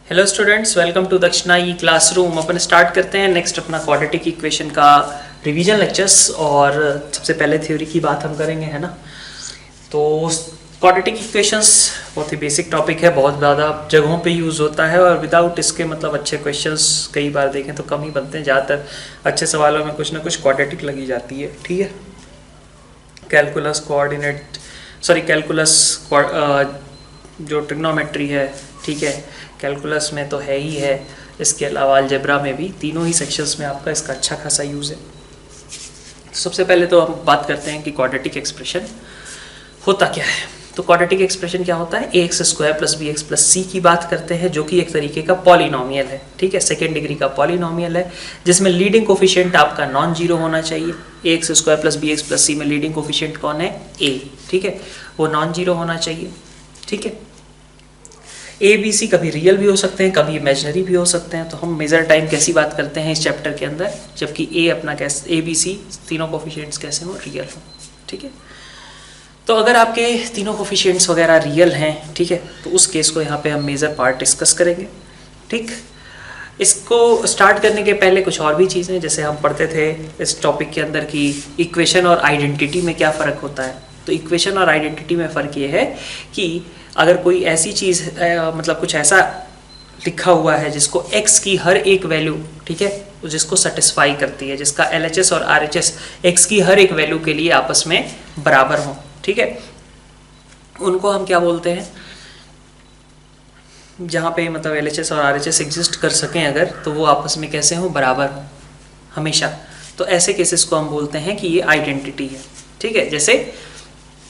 Hello students, welcome to दक्षिणा ई classroom. अपन start करते हैं नेक्स्ट अपना क्वाड्रेटिक इक्वेशन का रिवीजन लेक्चर्स। और सबसे पहले थ्योरी की बात हम करेंगे, है ना। तो क्वाड्रेटिक इक्वेशंस बहुत ही बेसिक टॉपिक है, बहुत ज़्यादा जगहों पे यूज़ होता है और विदाउट इसके मतलब अच्छे क्वेश्चंस कई बार देखें तो कम ही बनते हैं। ज़्यादातर अच्छे सवालों में कुछ ना कुछ क्वाड्रेटिक लगी जाती है, ठीक है। कैलकुलस जो ट्रिग्नोमेट्री है, ठीक है, कैलकुलस में तो है ही है, इसके अलावा अलजेब्रा में भी, तीनों ही सेक्शंस में आपका इसका अच्छा खासा यूज़ है। सबसे पहले तो हम बात करते हैं कि क्वाड्रेटिक एक्सप्रेशन होता क्या है। तो क्वाड्रेटिक एक्सप्रेशन क्या होता है, a x square plus b x plus c की बात करते हैं, जो कि एक तरीके का पॉलिनोमियल है, ठीक है, सेकेंड डिग्री का पॉलिनोमियल है, जिसमें लीडिंग कोफिशिएंट आपका नॉन जीरो होना चाहिए। A x square plus b x plus c में लीडिंग कोफिशिएंट कौन है, ए, ठीक है, वो नॉन जीरो होना चाहिए, ठीक है। ए बी सी कभी रियल भी हो सकते हैं, कभी इमेजिनरी भी हो सकते हैं। तो हम मेजर टाइम कैसी बात करते हैं इस चैप्टर के अंदर, जबकि ए अपना कैसे, ए बी सी तीनों कोफिशिएंट्स कैसे हो, रियल हो, ठीक है। तो अगर आपके तीनों कोफिशिएंट्स वगैरह रियल हैं, ठीक है, तो उस केस को यहाँ पे हम मेजर पार्ट डिस्कस करेंगे, ठीक। इसको स्टार्ट करने के पहले कुछ और भी चीज़ें, जैसे हम पढ़ते थे इस टॉपिक के अंदर कि इक्वेशन और आइडेंटिटी में क्या फ़र्क होता है। तो इक्वेशन और आइडेंटिटी में फ़र्क ये है कि अगर कोई ऐसी चीज़ मतलब कुछ ऐसा लिखा हुआ है जिसको x की हर एक वैल्यू, ठीक है, जिसको सेटिस्फाई करती है, जिसका LHS और RHS x की हर एक वैल्यू के लिए आपस में बराबर हो, ठीक है, उनको हम क्या बोलते हैं, जहाँ पे मतलब LHS और RHS एग्जिस्ट कर सकें अगर, तो वो आपस में कैसे हो, बराबर हो हमेशा। तो ऐसे केसेस को हम बोलते हैं कि ये आइडेंटिटी है, ठीक है। जैसे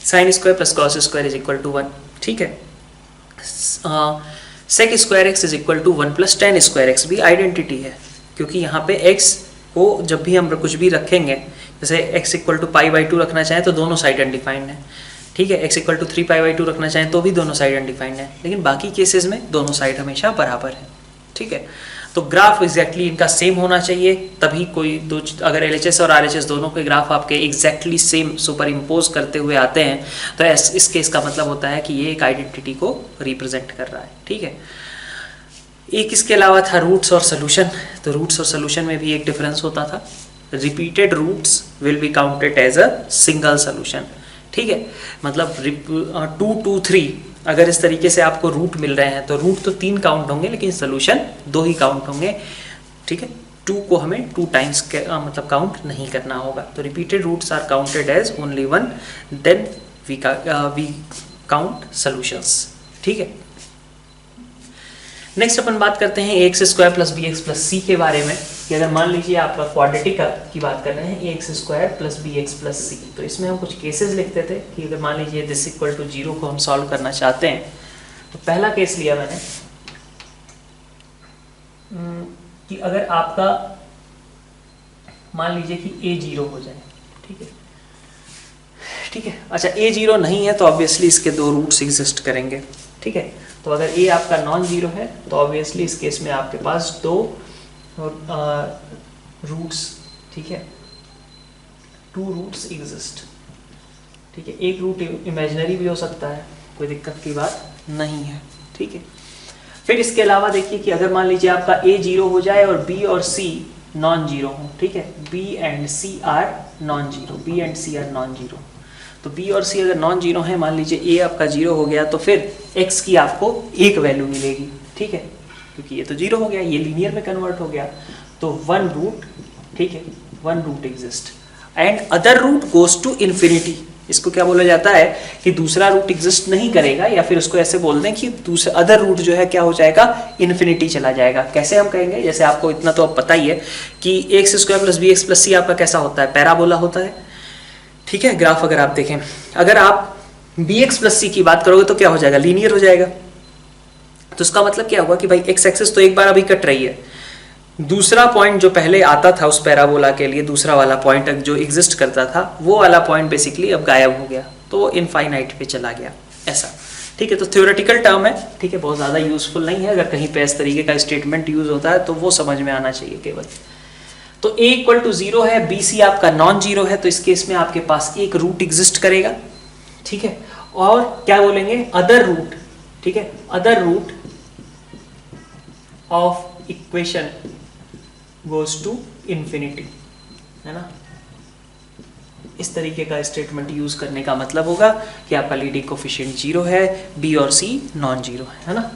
sine square plus cos square is equal to 1, ठीक है। Sec square x is equal to 1 plus tan square x भी आइडेंटिटी है, क्योंकि यहाँ पे x को जब भी हम कुछ भी रखेंगे, जैसे x equal to pi by 2 रखना चाहें तो दोनों साइड अनडिफाइंड है, ठीक है, x equal to 3 pi by 2 रखना चाहें तो भी दोनों साइड अनडिफाइंड है, लेकिन बाकी केसेस में दोनों साइड हमेशा बराबर है, ठीक है। तो ग्राफ एग्जैक्टली इनका सेम होना चाहिए, तभी कोई दो, अगर LHS और RHS दोनों के ग्राफ आपके एग्जैक्टली सेम सुपर इम्पोज करते हुए आते हैं तो इस केस का मतलब होता है कि ये एक आइडेंटिटी को रिप्रेजेंट कर रहा है, ठीक है। एक इसके अलावा था रूट्स और सोल्यूशन। तो रूट्स और सोल्यूशन में भी एक डिफरेंस होता था, repeated roots will be counted as a single solution, ठीक है। मतलब 2 2 3 अगर इस तरीके से आपको रूट मिल रहे हैं तो रूट तो 3 काउंट होंगे, लेकिन सोल्यूशन 2 ही काउंट होंगे, ठीक है। 2 को हमें 2 टाइम्स मतलब काउंट नहीं करना होगा। तो repeated roots are counted as only 1, then we count solutions, ठीक है। नेक्स्ट अपन बात करते हैं a x square plus b x plus c के बारे में, कि अगर मान लीजिए आपका क्वाड्रेटिक की बात कर रहे हैं, a x square plus b x plus c, तो इसमें हम कुछ केसेस लिखते थे कि अगर मान लीजिए दिस इक्वल टू 0 को हम सॉल्व करना चाहते हैं, तो पहला केस लिया मैंने कि अगर आपका मान लीजिए कि ए 0 हो जाए, ठीक है, ठीक है। अच्छा, ए 0 नहीं है तो ऑब्वियसली इसके 2 रूट्स एग्जिस्ट करेंगे, ठीक है। तो अगर ए आपका नॉन जीरो है तो ऑब्वियसली इस केस में आपके पास 2 रूट्स, ठीक है, 2 रूट्स एग्जिस्ट, ठीक है। एक रूट इमेजिनरी भी हो सकता है, कोई दिक्कत की बात नहीं है, ठीक है। फिर इसके अलावा देखिए कि अगर मान लीजिए आपका ए 0 हो जाए और बी और सी नॉन जीरो हो, ठीक है, b and c are non zero, b and c are non zero. तो B और C अगर नॉन जीरो है, मान लीजिए A आपका 0 हो गया, तो फिर X की आपको एक वैल्यू मिलेगी, ठीक है, क्योंकि ये तो 0 हो गया, ये लीनियर में कन्वर्ट हो गया, तो 1 रूट, ठीक है, 1 root exist and other root goes to infinity. इसको क्या बोला जाता है कि दूसरा रूट एग्जिस्ट नहीं करेगा, या फिर उसको ऐसे बोल दें कि दूसरा अदर रूट जो है क्या हो जाएगा, इन्फिनिटी चला जाएगा। कैसे हम कहेंगे, जैसे आपको इतना तो अब पता ही है कि x square plus b x plus c आपका कैसा होता है, पैराबोला होता है, ठीक है। ग्राफ अगर आप देखें, अगर आप bx प्लस सी की बात करोगे तो क्या हो जाएगा, लीनियर हो जाएगा। तो इसका मतलब क्या हुआ कि भाई x एक्सिस तो एक बार अभी कट रही है, दूसरा पॉइंट जो पहले आता था उस पैराबोला के लिए, दूसरा वाला पॉइंट जो एग्जिस्ट करता था, वो वाला पॉइंट बेसिकली अब गायब हो गया, तो वो इनफाइनाइट पे चला गया, ऐसा, ठीक है। तो थ्योरेटिकल टर्म है, ठीक है, बहुत ज़्यादा यूजफुल नहीं है, अगर कहीं पे इस तरीके का स्टेटमेंट यूज होता है तो वो समझ में आना चाहिए केवल। तो a इक्वल टू 0 है, बी सी आपका नॉन जीरो है, तो इस केस में आपके पास एक रूट एग्जिस्ट करेगा, ठीक है। और क्या बोलेंगे, अदर रूट, ठीक है, other root of equation goes to infinity, है ना। इस तरीके का स्टेटमेंट यूज करने का मतलब होगा कि आपका लीडिंग कोफिशिएंट 0 है, बी और सी नॉन जीरो है ना।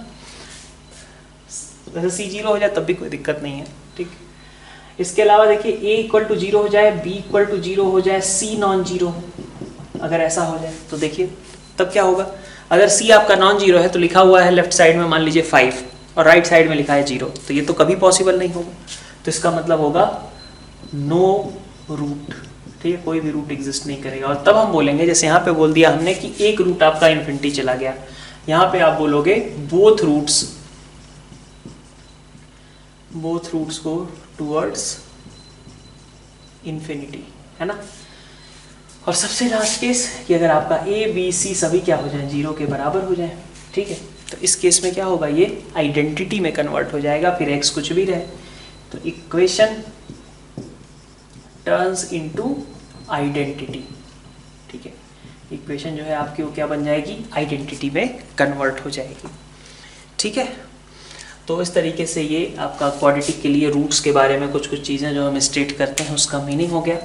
वैसे सी 0 हो जाए तब भी कोई दिक्कत नहीं है, ठीक। इसके अलावा देखिए ए इक्वल टू 0 हो जाए, बी इक्वल टू 0 हो जाए, सी नॉन जीरो हो, अगर ऐसा हो जाए तो देखिए तब क्या होगा। अगर सी आपका नॉन जीरो है तो लिखा हुआ है लेफ्ट साइड में मान लीजिए 5 और राइट साइड में लिखा है 0, तो ये तो कभी पॉसिबल नहीं होगा। तो इसका मतलब होगा नो रूट, ठीक है, कोई भी रूट एग्जिस्ट नहीं करेगा। और तब हम बोलेंगे, जैसे यहाँ पे बोल दिया हमने कि एक रूट आपका इन्फिनिटी चला गया, यहाँ पे आप बोलोगे both roots go towards infinity, है ना। और सबसे लास्ट केस कि अगर आपका ए बी सी सभी क्या हो जाए, 0 के बराबर हो जाए, ठीक है, तो इस केस में क्या होगा, ये आइडेंटिटी में कन्वर्ट हो जाएगा, फिर एक्स कुछ भी रहे तो इक्वेशन टर्न्स इनटू आइडेंटिटी, ठीक है। इक्वेशन जो है आपकी वो क्या बन जाएगी, आइडेंटिटी में कन्वर्ट हो जाएगी, ठीक है। तो इस तरीके से ये आपका क्वाड्रेटिक के लिए रूट्स के बारे में कुछ चीज़ें जो हम स्टेट करते हैं उसका मीनिंग हो गया।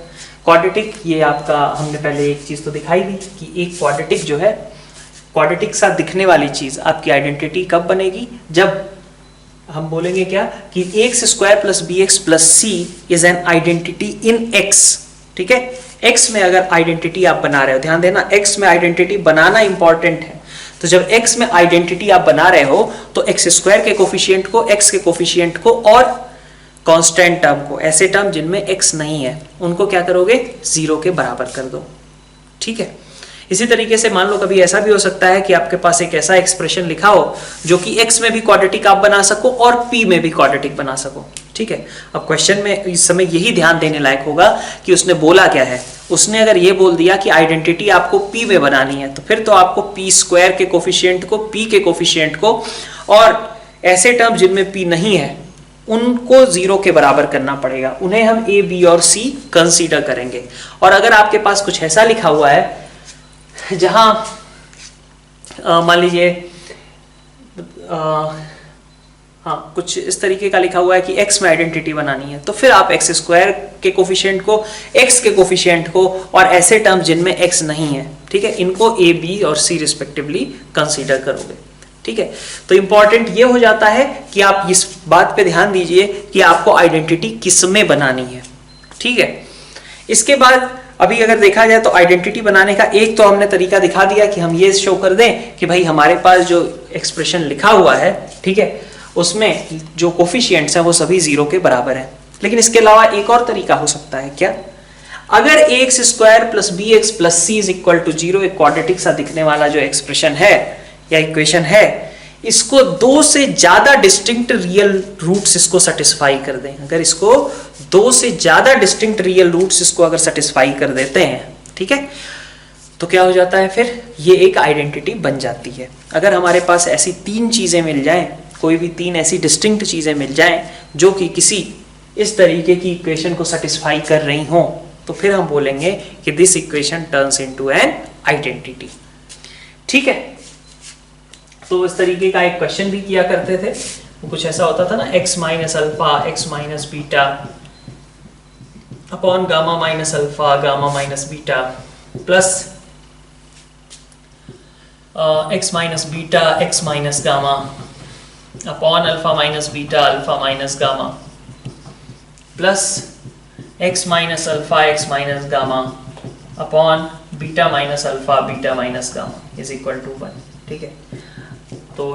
क्वाड्रेटिक ये आपका हमने पहले एक चीज़ तो दिखाई दी कि एक क्वाड्रेटिक जो है, क्वाड्रेटिक साथ दिखने वाली चीज़ आपकी आइडेंटिटी कब बनेगी, जब हम बोलेंगे क्या कि x square plus b x plus c is an identity in x, ठीक है। एक्स में अगर आइडेंटिटी आप बना रहे हो, ध्यान देना एक्स में आइडेंटिटी बनाना इंपॉर्टेंट है। तो जब x में आइडेंटिटी आप बना रहे हो तो एक्स स्क्वायर के कोफिशिएंट को, x के कोफिशिएंट को और कांस्टेंट टर्म को, ऐसे टर्म जिनमें x नहीं है उनको क्या करोगे, 0 के बराबर कर दो, ठीक है। इसी तरीके से मान लो कभी ऐसा भी हो सकता है कि आपके पास एक ऐसा एक्सप्रेशन लिखा हो जो कि x में भी क्वाड्रेटिक आप बना सको और p में भी क्वाड्रेटिक बना सको, ठीक है। अब क्वेश्चन में इस समय यही ध्यान देने लायक होगा कि उसने बोला क्या है। उसने अगर ये बोल दिया कि आइडेंटिटी आपको p में बनानी है, तो फिर तो आपको p स्क्वायर के कोफिशिएंट को, p के कोफिशिएंट को और ऐसे टर्म जिनमें p नहीं है उनको 0 के बराबर करना पड़ेगा, उन्हें हम a b और c कंसीडर करेंगे। और अगर आपके पास कुछ ऐसा लिखा हुआ है जहां मान लीजिए हाँ कुछ इस तरीके का लिखा हुआ है कि x में आइडेंटिटी बनानी है, तो फिर आप एक्स स्क्वायर के कोफिशिएंट को, x के कोफिशिएंट को और ऐसे टर्म जिनमें x नहीं है, ठीक है, इनको a b और c रिस्पेक्टिवली कंसीडर करोगे, ठीक है। तो इंपॉर्टेंट ये हो जाता है कि आप इस बात पे ध्यान दीजिए कि आपको आइडेंटिटी किस में बनानी है, ठीक है। इसके बाद अभी अगर देखा जाए तो आइडेंटिटी बनाने का एक तो हमने तरीका दिखा दिया कि हम ये शो कर दें कि भाई हमारे पास जो एक्सप्रेशन लिखा हुआ है, ठीक है, उसमें जो कोफिशिएंट्स हैं वो सभी 0 के बराबर हैं। लेकिन इसके अलावा एक और तरीका हो सकता है, क्या, अगर x square plus b x plus c is equal to 0 एक क्वाड्रेटिक सा दिखने वाला जो एक्सप्रेशन है या इक्वेशन है, इसको 2 से ज्यादा डिस्टिंक्ट रियल रूट्स इसको सेटिस्फाई कर दें, अगर इसको 2 से ज्यादा डिस्टिंक्ट रियल रूट्स इसको अगर सेटिस्फाई कर देते हैं, ठीक है, तो क्या हो जाता है, फिर ये एक आइडेंटिटी बन जाती है। अगर हमारे पास ऐसी 3 चीजें मिल जाएं, कोई भी 3 ऐसी डिस्टिंक्ट चीजें मिल जाएं जो कि किसी इस तरीके की इक्वेशन को सेटिस्फाई कर रही हों, तो फिर हम बोलेंगे कि this equation turns into an identity, ठीक है। तो इस तरीके का एक क्वेश्चन भी किया करते थे, कुछ ऐसा होता था ना, x minus alpha x minus beta upon gamma minus alpha gamma minus beta plus x minus beta x minus gamma upon alpha minus beta alpha minus gamma plus x minus alpha x minus gamma upon beta minus alpha beta minus gamma is equal to 1, ठीक है। तो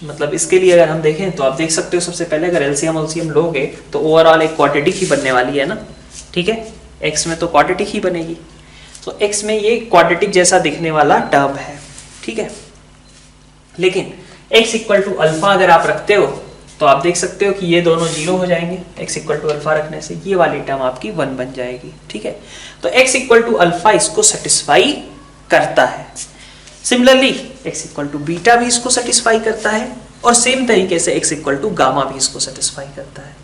मतलब इसके लिए अगर हम देखें तो आप देख सकते हो, सबसे पहले अगर एलसीएम लोगे तो ओवरऑल एक क्वाड्रेटिक ही बनने वाली है ना, ठीक है, x में तो क्वाड्रेटिक ही बनेगी, तो x में ये क्वाड्रेटिक जैसा दिखने वाला टर्म है, ठीक है। लेकिन x इक्वल टू अल्फा अगर आप रखते हो तो आप देख सकते हो कि ये दोनों 0 हो जाएंगे, x इक्वल टू अल्फा रखने से ये वाली टर्म आपकी 1 बन जाएगी, ठीक है। तो x इक्वल टू अल्फा इसको सेटिस्फाई करता है, similarly x equal to beta भी इसको सेटिस्फाई करता है और सेम तरीके से x इक्वल टू गामा भी इसको सेटिस्फाई करता है।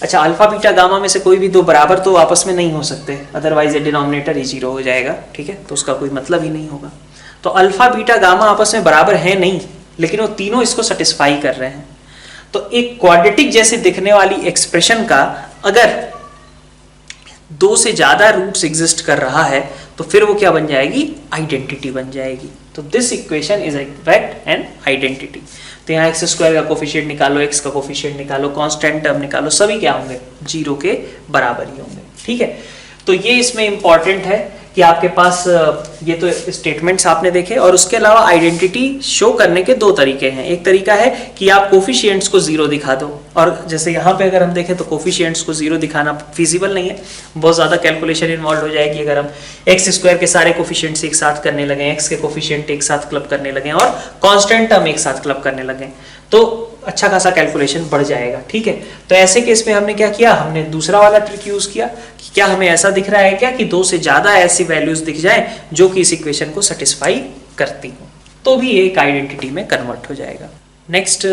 अच्छा, अल्फा बीटा गामा में से कोई भी 2 बराबर तो आपस में नहीं हो सकते, अदरवाइज ये डिनोमिनेटर ही 0 हो जाएगा, ठीक है, तो उसका कोई मतलब ही नहीं होगा। तो अल्फा बीटा गामा आपस में बराबर है नहीं, लेकिन वो तीनों इसको सेटिस्फाई कर रहे हैं। तो एक क्वाड्रेटिक जैसे दिखने वाली एक्सप्रेशन का अगर 2 से ज्यादा रूट्स एग्जिस्ट कर रहा है तो फिर वो क्या बन जाएगी, आइडेंटिटी बन जाएगी। तो this equation is in fact an identity. तो यहाँ एक्स स्क्वायर का कोफिशिएंट निकालो, एक्स का कोफिशिएंट निकालो, कांस्टेंट टर्म निकालो, सभी क्या होंगे, 0 के बराबर ही होंगे। ठीक है, तो ये इसमें इंपॉर्टेंट है कि आपके पास ये तो स्टेटमेंट्स आपने देखे, और उसके अलावा आइडेंटिटी शो करने के 2 तरीके हैं। एक तरीका है कि आप कोफिशिएंट्स को 0 दिखा दो, और जैसे यहाँ पे अगर हम देखें तो कोफिशिएंट्स को 0 दिखाना फिजिबल नहीं है, बहुत ज़्यादा कैलकुलेशन इन्वॉल्व हो जाएगी। अगर हम एक्स स्क्वायर के सारे कोफिशिएंट्स एक साथ करने लगे, एक्स के कोफिशिएंट एक साथ क्लब करने लगे और कांस्टेंट टर्म एक साथ क्लब करने लगे, तो अच्छा खासा कैलकुलेशन बढ़ जाएगा। ठीक है, तो ऐसे केस में हमने क्या किया, हमने दूसरा वाला ट्रिक यूज किया कि क्या हमें ऐसा दिख रहा है क्या कि 2 से ज्यादा ऐसी वैल्यूज दिख जाए जो कि इस इक्वेशन को सेटिस्फाई करती हो, तो भी ये एक आइडेंटिटी में कन्वर्ट हो जाएगा। नेक्स्ट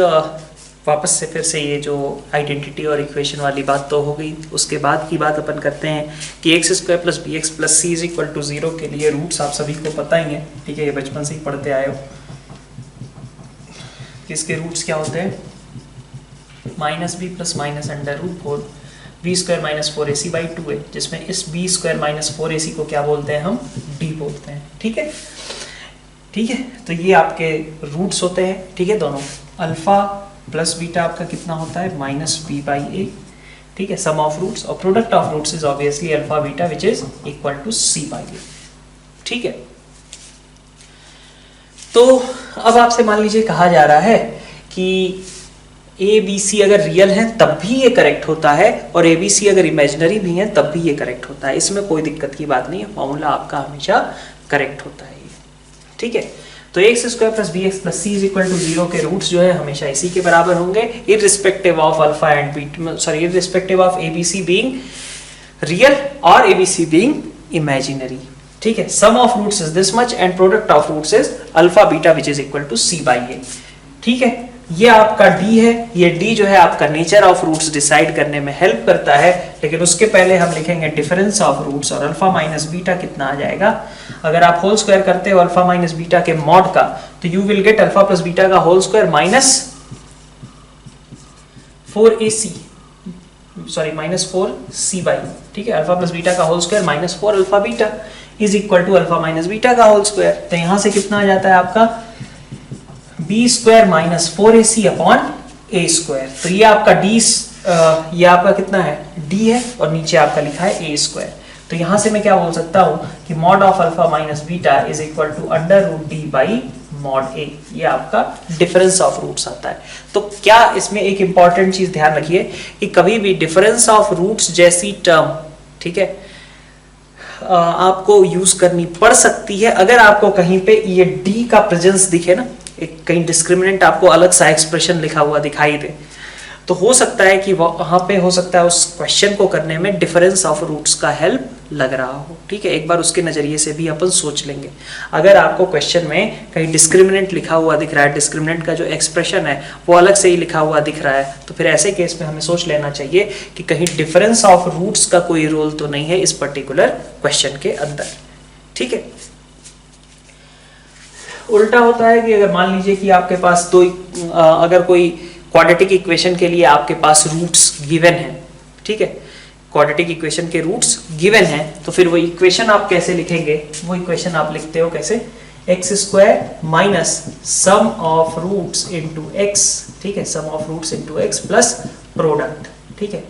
वापस से फिर से ये जो आइडेंटिटी और इक्वेशन वाली बात तो हो गई, उसके बाद की बात अपन करते हैं कि x square plus b x plus c is equal to 0 के लिए रूट्स आप सभी को पता ही है। ठीक है, ये बचपन से ही पढ़ते आए हो। इसके रूट्स क्या होते हैं, minus b plus minus under root 4 b square minus 4ac by 2a, जिसमें इस बी स्क्वायर माइनस 4ac को क्या बोलते हैं, हम d बोलते हैं। ठीक है, ठीक है, तो ये आपके रूट्स होते हैं। ठीक है, दोनों अल्फा प्लस बीटा आपका कितना होता है, माइनस बी बाई ए। ठीक है, सम ऑफ रूट्स, और product of roots is obviously alpha beta which is equal to c by a. ठीक है, तो अब आपसे मान लीजिए कहा जा रहा है कि ए बी सी अगर रियल है तब भी ये करेक्ट होता है, और ए बी सी अगर इमेजिनरी भी है तब भी ये करेक्ट होता है। इसमें कोई दिक्कत की बात नहीं है, फॉर्मूला आपका हमेशा करेक्ट होता है। ठीक है, तो x square plus b x plus c is equal to 0 के रूट्स जो है हमेशा इसी के बराबर होंगे, irrespective of alpha and beta, sorry irrespective of a b c being real और a b c being imaginary. ठीक है, sum of roots is this much and product of roots is alpha beta which is equal to c by a. ठीक है, ये आपका d है, ये d जो है आपका नेचर ऑफ रूट्स डिसाइड करने में हेल्प करता है, लेकिन उसके पहले हम लिखेंगे डिफरेंस ऑफ रूट्स, और अल्फा माइनस बीटा कितना आ जाएगा, अगर आप होल स्क्वायर करते हो अल्फा माइनस बीटा के मॉड का, तो you will get alpha plus beta का whole square minus 4ac, sorry minus 4c by. ठीक है, अल्फा प्लस बीटा का whole square minus 4 alpha beta is equal to alpha minus beta का whole square. तो यहां से कितना आ जाता है आपका b square minus 4ac upon a square. तो ये आपका ये आपका कितना है, d है, और नीचे आपका लिखा है ए स्क्वायर। तो यहां से मैं क्या बोल सकता हूं कि mod of alpha minus beta is equal to under root d by mod a. ये आपका डिफरेंस ऑफ रूट्स आता है। तो क्या इसमें एक इंपॉर्टेंट चीज ध्यान रखिए कि कभी भी डिफरेंस ऑफ रूट्स जैसी टर्म, ठीक है, आपको यूज करनी पड़ सकती है अगर आपको कहीं पे ये d का प्रेजेंस दिखे ना, एक कहीं डिस्क्रिमिनेंट आपको अलग सा एक्सप्रेशन लिखा हुआ दिखाई दे, तो हो सकता है कि वहां पे हो सकता है उस क्वेश्चन को करने में डिफरेंस ऑफ रूट्स का हेल्प लग रहा हो। ठीक है, एक बार उसके नजरिए से भी अपन सोच लेंगे। अगर आपको क्वेश्चन में कहीं डिस्क्रिमिनेंट लिखा हुआ दिख रहा है, डिस्क्रिमिनेंट का जो एक्सप्रेशन है वो अलग से ही लिखा हुआ दिख रहा है, तो फिर ऐसे केस में हमें सोच लेना चाहिए कि कहीं डिफरेंस ऑफ रूट्स का कोई रोल तो नहीं है इस पर्टिकुलर क्वेश्चन के अंदर। ठीक है, उल्टा होता है कि अगर मान लीजिए कि आपके पास अगर कोई क्वाड्रेटिक इक्वेशन के लिए आपके पास रूट्स गिवन है, ठीक है, क्वाड्रेटिक इक्वेशन के रूट्स गिवन है, तो फिर वो इक्वेशन आप कैसे लिखेंगे, वो इक्वेशन आप लिखते हो कैसे, x square minus sum of roots into x, ठीक है, sum of roots into x plus product, ठीक है,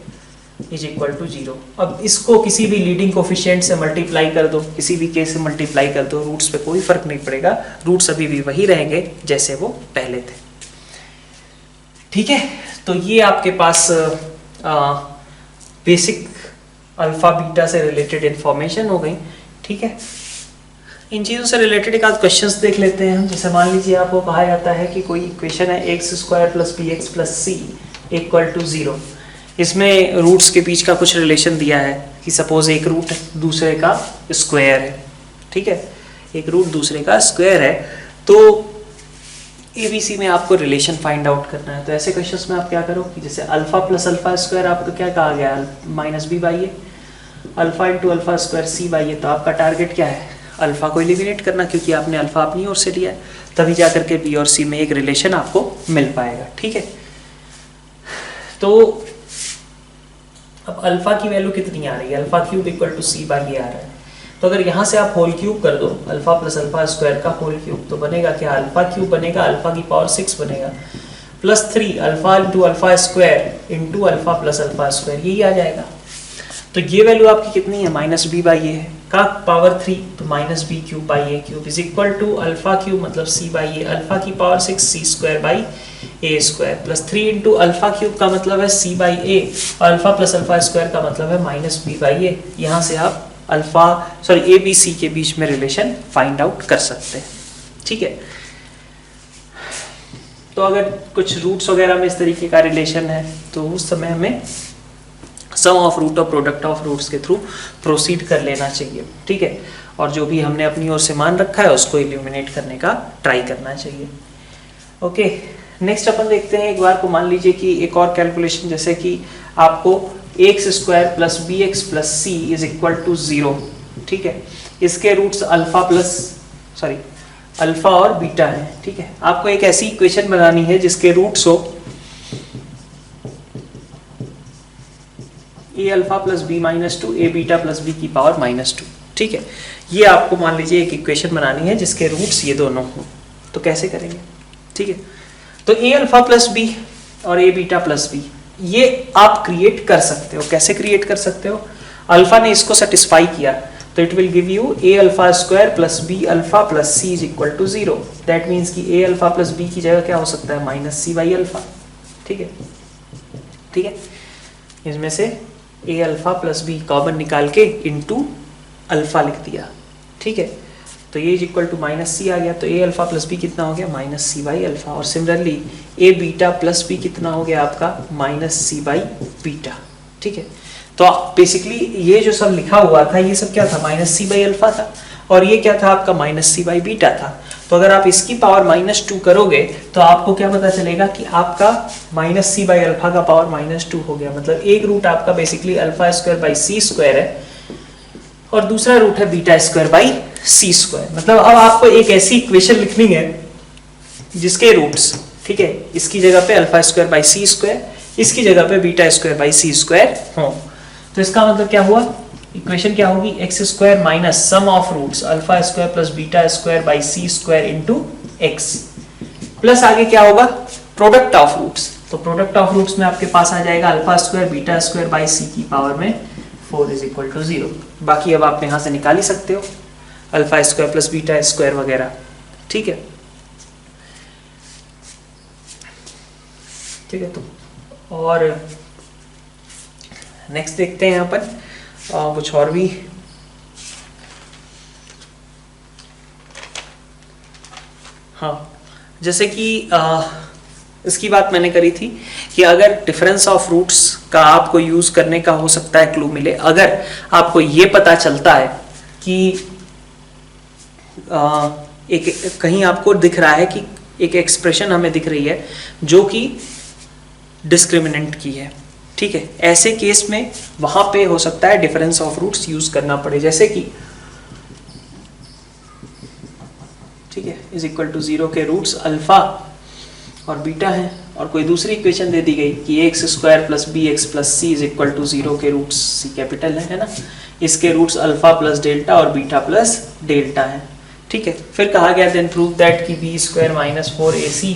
इज इक्वल टू 0। अब इसको किसी भी लीडिंग कोफिशिएंट से मल्टीप्लाई कर दो, किसी भी केस से मल्टीप्लाई कर दो, रूट्स पे कोई फर्क नहीं पड़ेगा, रूट्स अभी भी वही रहेंगे जैसे वो पहले थे। ठीक है, तो ये आपके पास बेसिक अल्फा बीटा से रिलेटेड इंफॉर्मेशन हो गई। ठीक है, इन चीज़ों से रिलेटेड एक आध क्वेश्चंस देख लेते हैं हम। जैसे मान लीजिए आपको कहा जाता है कि कोई इक्वेशन है x square plus b x plus c equal to 0। इसमें रूट्स के बीच का कुछ रिलेशन दिया है कि सपोज एक रूट दूसरे का स्क्वायर है, ठीक है, एक रूट दूसरे का स्क्वायर है, तो ABC में आपको रिलेशन फाइंड आउट करना है। तो ऐसे क्वेश्चंस में आप क्या करो कि जैसे अल्फा प्लस अल्फा स्क्वायर आपको क्या कहा गया, minus b by a, alpha into alpha square c by a, तो आपका टारगेट क्या है, अल्फा को एलिमिनेट करना, क्योंकि आपने अल्फा अपनी ओर से लिया है, तभी जाकर के बी और सी में एक रिलेशन आपको मिल पाएगा। ठीक है, तो अब अल्फा की वैल्यू कितनी आ रही है, alpha cube equal to c by a आ रहा है। तो अगर यहाँ से आप होल क्यूब कर दो अल्फा प्लस अल्फा स्क्वायर का होल क्यूब, तो बनेगा क्या, अल्फा क्यूब बनेगा, अल्फा की पावर 6 बनेगा, plus 3 alpha into alpha square into alpha plus alpha square, यही आ जाएगा। तो ये वैल्यू आपकी कितनी है, माइनस बी बाई ए है, का पावर 3, तो minus b cube by a cube is equal to alpha cube मतलब सी बाई ए, अल्फा की power 6 c square by a square, plus 3 into alpha cube का मतलब है सी बाई ए, और अल्फा प्लस अल्फा स्क्वायर का मतलब है माइनस बी बाई ए। यहाँ से आप अल्फा ए बी सी के बीच में रिलेशन फाइंड आउट कर सकते हैं, ठीक है। तो अगर कुछ रूट्स वगैरह में इस तरीके का रिलेशन है तो उस समय हमें सम ऑफ रूट और प्रोडक्ट ऑफ रूट्स के थ्रू प्रोसीड कर लेना चाहिए, ठीक है। और जो भी हमने अपनी ओर से मान रखा है उसको इल्यूमिनेट करने का ट्राई करना चाहिए। ओके, नेक्स्ट अपन देखते हैं एक बार को, मान लीजिए कि एक और कैलकुलेशन, जैसे कि आपको x square plus b x plus c is equal to 0, ठीक है। इसके रूट्स अल्फा और बीटा है, ठीक है। आपको एक ऐसी इक्वेशन बनानी है जिसके रूट्स हो ए अल्फा प्लस बी माइनस 2 ए बीटा प्लस बी की पावर माइनस 2, ठीक है। ये आपको मान लीजिए एक इक्वेशन बनानी है जिसके रूट्स ये दोनों हो, तो कैसे करेंगे, ठीक है। तो ए अल्फा प्लस बी और ए बीटा प्लस बी ये आप क्रिएट कर सकते हो। कैसे क्रिएट कर सकते हो, अल्फा ने इसको सेटिस्फाई किया तो it will give you a alpha square plus b alpha plus c is equal to 0। That means कि ए अल्फा प्लस बी की जगह क्या हो सकता है, माइनस सी बाई अल्फा, ठीक है, ठीक है। इसमें से ए अल्फा प्लस बी कॉमन निकाल के इंटू अल्फा लिख दिया, ठीक है। तो ये इज इक्वल टू माइनस सी आ गया, तो ए अल्फा प्लस बी कितना हो गया, माइनस सी बाई अल्फा। और सिमिलरली ए बीटा प्लस बी कितना हो गया आपका, माइनस सी बाई बीटा, ठीक है। तो बेसिकली ये जो सब लिखा हुआ था ये सब क्या था, माइनस सी बाई अल्फा था, और ये क्या था आपका, माइनस सी बाई बीटा था। तो अगर आप इसकी पावर -2 करोगे तो आपको क्या पता चलेगा कि आपका माइनस सी बाई अल्फा का पावर -2 हो गया। मतलब एक रूट आपका basically alpha square by c square है और दूसरा रूट है beta square by c square. मतलब अब आपको एक ऐसी इक्वेशन लिखनी है जिसके रूट्स, ठीक है, इसकी जगह पे alpha square by c square, इसकी जगह पे beta square by c square हो। तो इसका मतलब क्या हुआ, इक्वेशन क्या होगी, x square minus sum of roots alpha square plus beta square by c square into x, plus आगे क्या होगा, प्रोडक्ट ऑफ रूट्स। तो प्रोडक्ट ऑफ रूट्स में आपके पास आ जाएगा alpha square beta square by c की पावर में 4 इज इक्वल टू 0। बाकी अब आप यहाँ से निकाल ही सकते हो alpha square plus beta square वगैरह, ठीक है, ठीक है। तो और नेक्स्ट देखते हैं अपन कुछ और भी। हाँ, जैसे कि इसकी बात मैंने करी थी कि अगर डिफरेंस ऑफ रूट्स का आपको यूज करने का हो सकता है क्लू मिले, अगर आपको ये पता चलता है कि एक कहीं आपको दिख रहा है कि एक एक्सप्रेशन हमें दिख रही है जो कि डिस्क्रिमिनेंट की है, ठीक है। ऐसे केस में वहां पे हो सकता है डिफरेंस ऑफ रूट्स यूज करना पड़े, जैसे कि ठीक है इज इक्वल टू 0 के रूट्स अल्फा और बीटा हैं, और कोई दूसरी इक्वेशन दे दी गई कि x square plus b x plus c is equal to 0 के रूट्स सी कैपिटल है ना, इसके रूट्स अल्फा प्लस डेल्टा और बीटा प्लस डेल्टा है, ठीक है। फिर कहा गया देन प्रूव दैट कि b square minus 4ac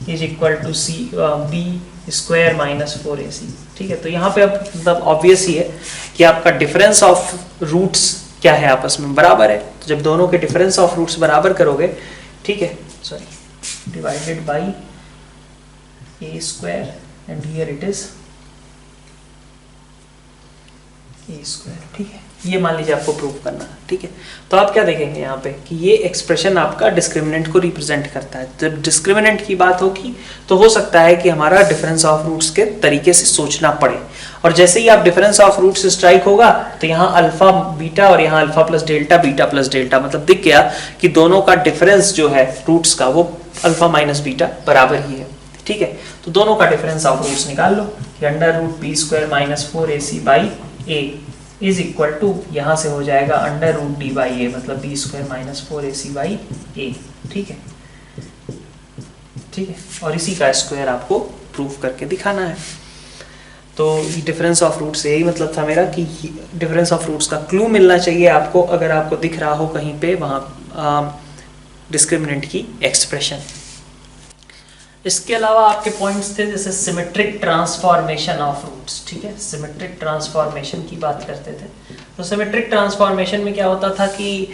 is equal to c b square minus 4ac, ठीक है। तो यहाँ पे अब मतलब ऑब्वियस ही है कि आपका डिफरेंस ऑफ रूट्स क्या है, आपस में बराबर है। तो जब दोनों के डिफरेंस ऑफ रूट्स बराबर करोगे, ठीक है, sorry divided by a square and here it is a square, ठीक है। ये मान लीजिए आपको प्रूव करना है, ठीक है। तो आप क्या देखेंगे यहाँ पे कि ये एक्सप्रेशन आपका डिस्क्रिमिनेंट को रिप्रेजेंट करता है। जब डिस्क्रिमिनेंट की बात होगी तो हो सकता है कि हमारा डिफरेंस ऑफ रूट्स के तरीके से सोचना पड़े, और जैसे ही आप डिफरेंस ऑफ रूट्स स्ट्राइक होगा तो यहाँ अल्फा बीटा और यहाँ alpha plus delta beta plus delta, मतलब दिख गया कि दोनों का डिफरेंस जो है रूट्स का वो अल्फा माइनस बीटा बराबर ही है, ठीक है। तो दोनों का डिफरेंस ऑफ रूट्स निकाल लो, under root b square minus 4ac by a is equal to यहाँ से हो जाएगा under root d by a, मतलब b square minus 4ac by a, ठीक है, ठीक है। और इसी का स्क्वायर आपको प्रूव करके दिखाना है। तो डिफरेंस ऑफ रूट्स यही मतलब था मेरा कि डिफरेंस ऑफ रूट्स का क्लू मिलना चाहिए आपको, अगर आपको दिख रहा हो कहीं पे वहाँ डिस्क्रिमिनेंट की एक्सप्रेशन। इसके अलावा आपके पॉइंट्स थे जैसे सिमेट्रिक ट्रांसफॉर्मेशन ऑफ रूट्स, ठीक है, सिमेट्रिक ट्रांसफॉर्मेशन की बात करते थे। तो सिमेट्रिक ट्रांसफॉर्मेशन में क्या होता था कि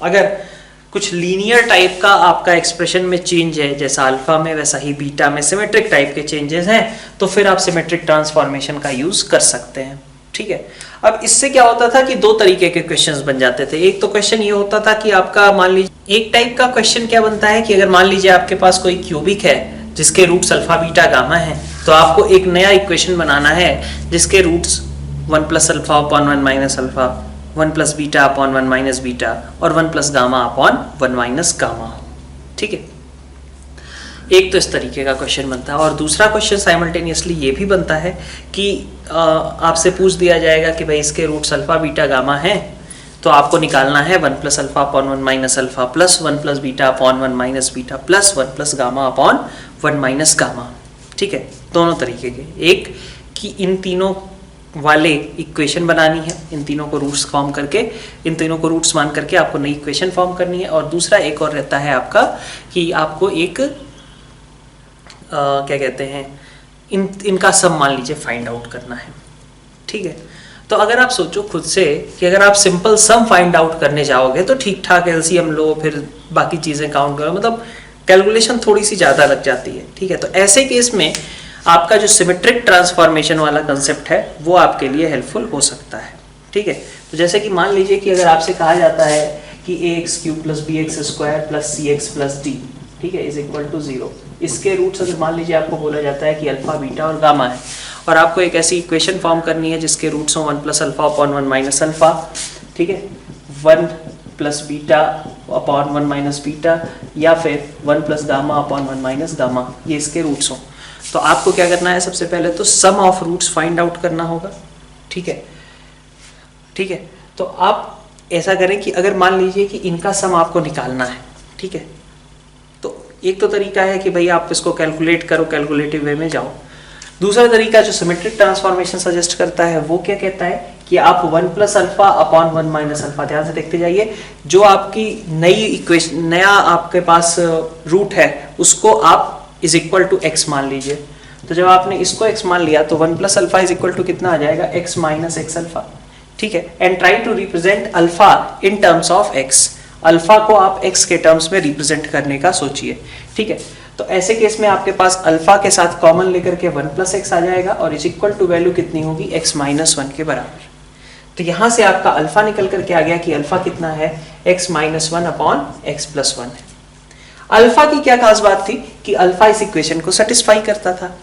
अगर कुछ लीनियर टाइप का आपका एक्सप्रेशन में चेंज है, जैसा अल्फा में वैसा ही बीटा में सिमेट्रिक टाइप के चेंजेस हैं, तो फिर आप सिमेट्रिक ट्रांसफॉर्मेशन का यूज कर सकते हैं, ठीक है। अब इससे क्या होता था कि दो तरीके के क्वेश्चंस बन जाते थे। एक तो क्वेश्चन ये होता था कि आपका मान लीजिए, एक टाइप का क्वेश्चन क्या बनता है कि अगर मान लीजिए आपके पास कोई क्यूबिक है जिसके रूट्स अल्फा बीटा गामा है, तो आपको एक नया इक्वेशन बनाना है जिसके roots 1 plus alpha upon 1 minus alpha, 1 plus beta upon 1 minus beta और 1 plus gamma upon 1 minus gamma हो, ठीक है। एक तो इस तरीके का क्वेश्चन बनता है, और दूसरा क्वेश्चन साइमल्टेनियसली ये भी बनता है कि आपसे पूछ दिया जाएगा कि भाई इसके रूट्स अल्फा बीटा गामा हैं, तो आपको निकालना है 1 plus alpha upon 1 minus alpha plus 1 plus beta upon 1 minus beta plus 1 plus gamma upon 1 minus gamma, ठीक है। दोनों तरीके के, एक कि इन तीनों वाले इक्वेशन बनानी है, इन तीनों को रूट्स फॉर्म करके, इन तीनों को रूट्स मान करके आपको नई इक्वेशन फॉर्म करनी है, और दूसरा एक और रहता है आपका कि आपको एक क्या कहते हैं, इनका सम मान लीजिए फाइंड आउट करना है, ठीक है। तो अगर आप सोचो खुद से कि अगर आप सिंपल सम फाइंड आउट करने जाओगे तो ठीक ठाक एलसीएम लो, फिर बाकी चीज़ें काउंट करो, मतलब कैलकुलेशन थोड़ी सी ज़्यादा लग जाती है, ठीक है। तो ऐसे केस में आपका जो सिमेट्रिक ट्रांसफॉर्मेशन वाला कंसेप्ट है वो आपके लिए हेल्पफुल हो सकता है, ठीक है। तो जैसे कि मान लीजिए कि अगर आपसे कहा जाता है कि ax³ + bx² + cx + d, ठीक है, इज इक्वल टू 0, इसके रूट्स अगर मान लीजिए आपको बोला जाता है कि अल्फा बीटा और गामा है, और आपको एक ऐसी इक्वेशन फॉर्म करनी है जिसके रूट्स हों 1 plus alpha upon 1 minus alpha, ठीक है, 1 plus beta upon 1 minus beta, या फिर 1 plus gamma upon 1 minus gamma, ये इसके रूट्स हों, तो आपको क्या करना है, सबसे पहले तो सम ऑफ रूट्स फाइंड आउट करना होगा, ठीक है, ठीक है। तो आप ऐसा करें कि अगर मान लीजिए कि इनका सम आपको निकालना है, ठीक है, तो एक तो तरीका है कि भाई आप इसको कैलकुलेट करो, कैलकुलेटिव वे में जाओ। दूसरा तरीका जो सिमेट्रिक ट्रांसफॉर्मेशन सजेस्ट करता है वो क्या कहता है कि आप 1 plus alpha upon 1 minus alpha, ध्यान से देखते जाइए, जो आपकी नई इक्वेशन, नया आपके पास रूट है उसको आप इज इक्वल टू एक्स मान लीजिए। तो जब आपने इसको x मान लिया तो 1 plus alpha is equal to कितना आ जाएगा, x माइनस एक्स अल्फा, ठीक है। And try to represent alpha in terms of x, alpha को आप x के टर्म्स में रिप्रेजेंट करने का सोचिए, ठीक है। तो ऐसे केस में आपके पास अल्फा के साथ कॉमन लेकर के 1 प्लस एक्स आ जाएगा, और इज इक्वल टू वैल्यू कितनी होगी, x माइनस 1 के बराबर। तो यहां से आपका अल्फा निकल करके आ गया कि अल्फा कितना है, x minus 1 upon x plus 1 है। अल्फा की क्या खास बात थी कि अल्फा इस इक्वेशन को सेटिस्फाई करता था।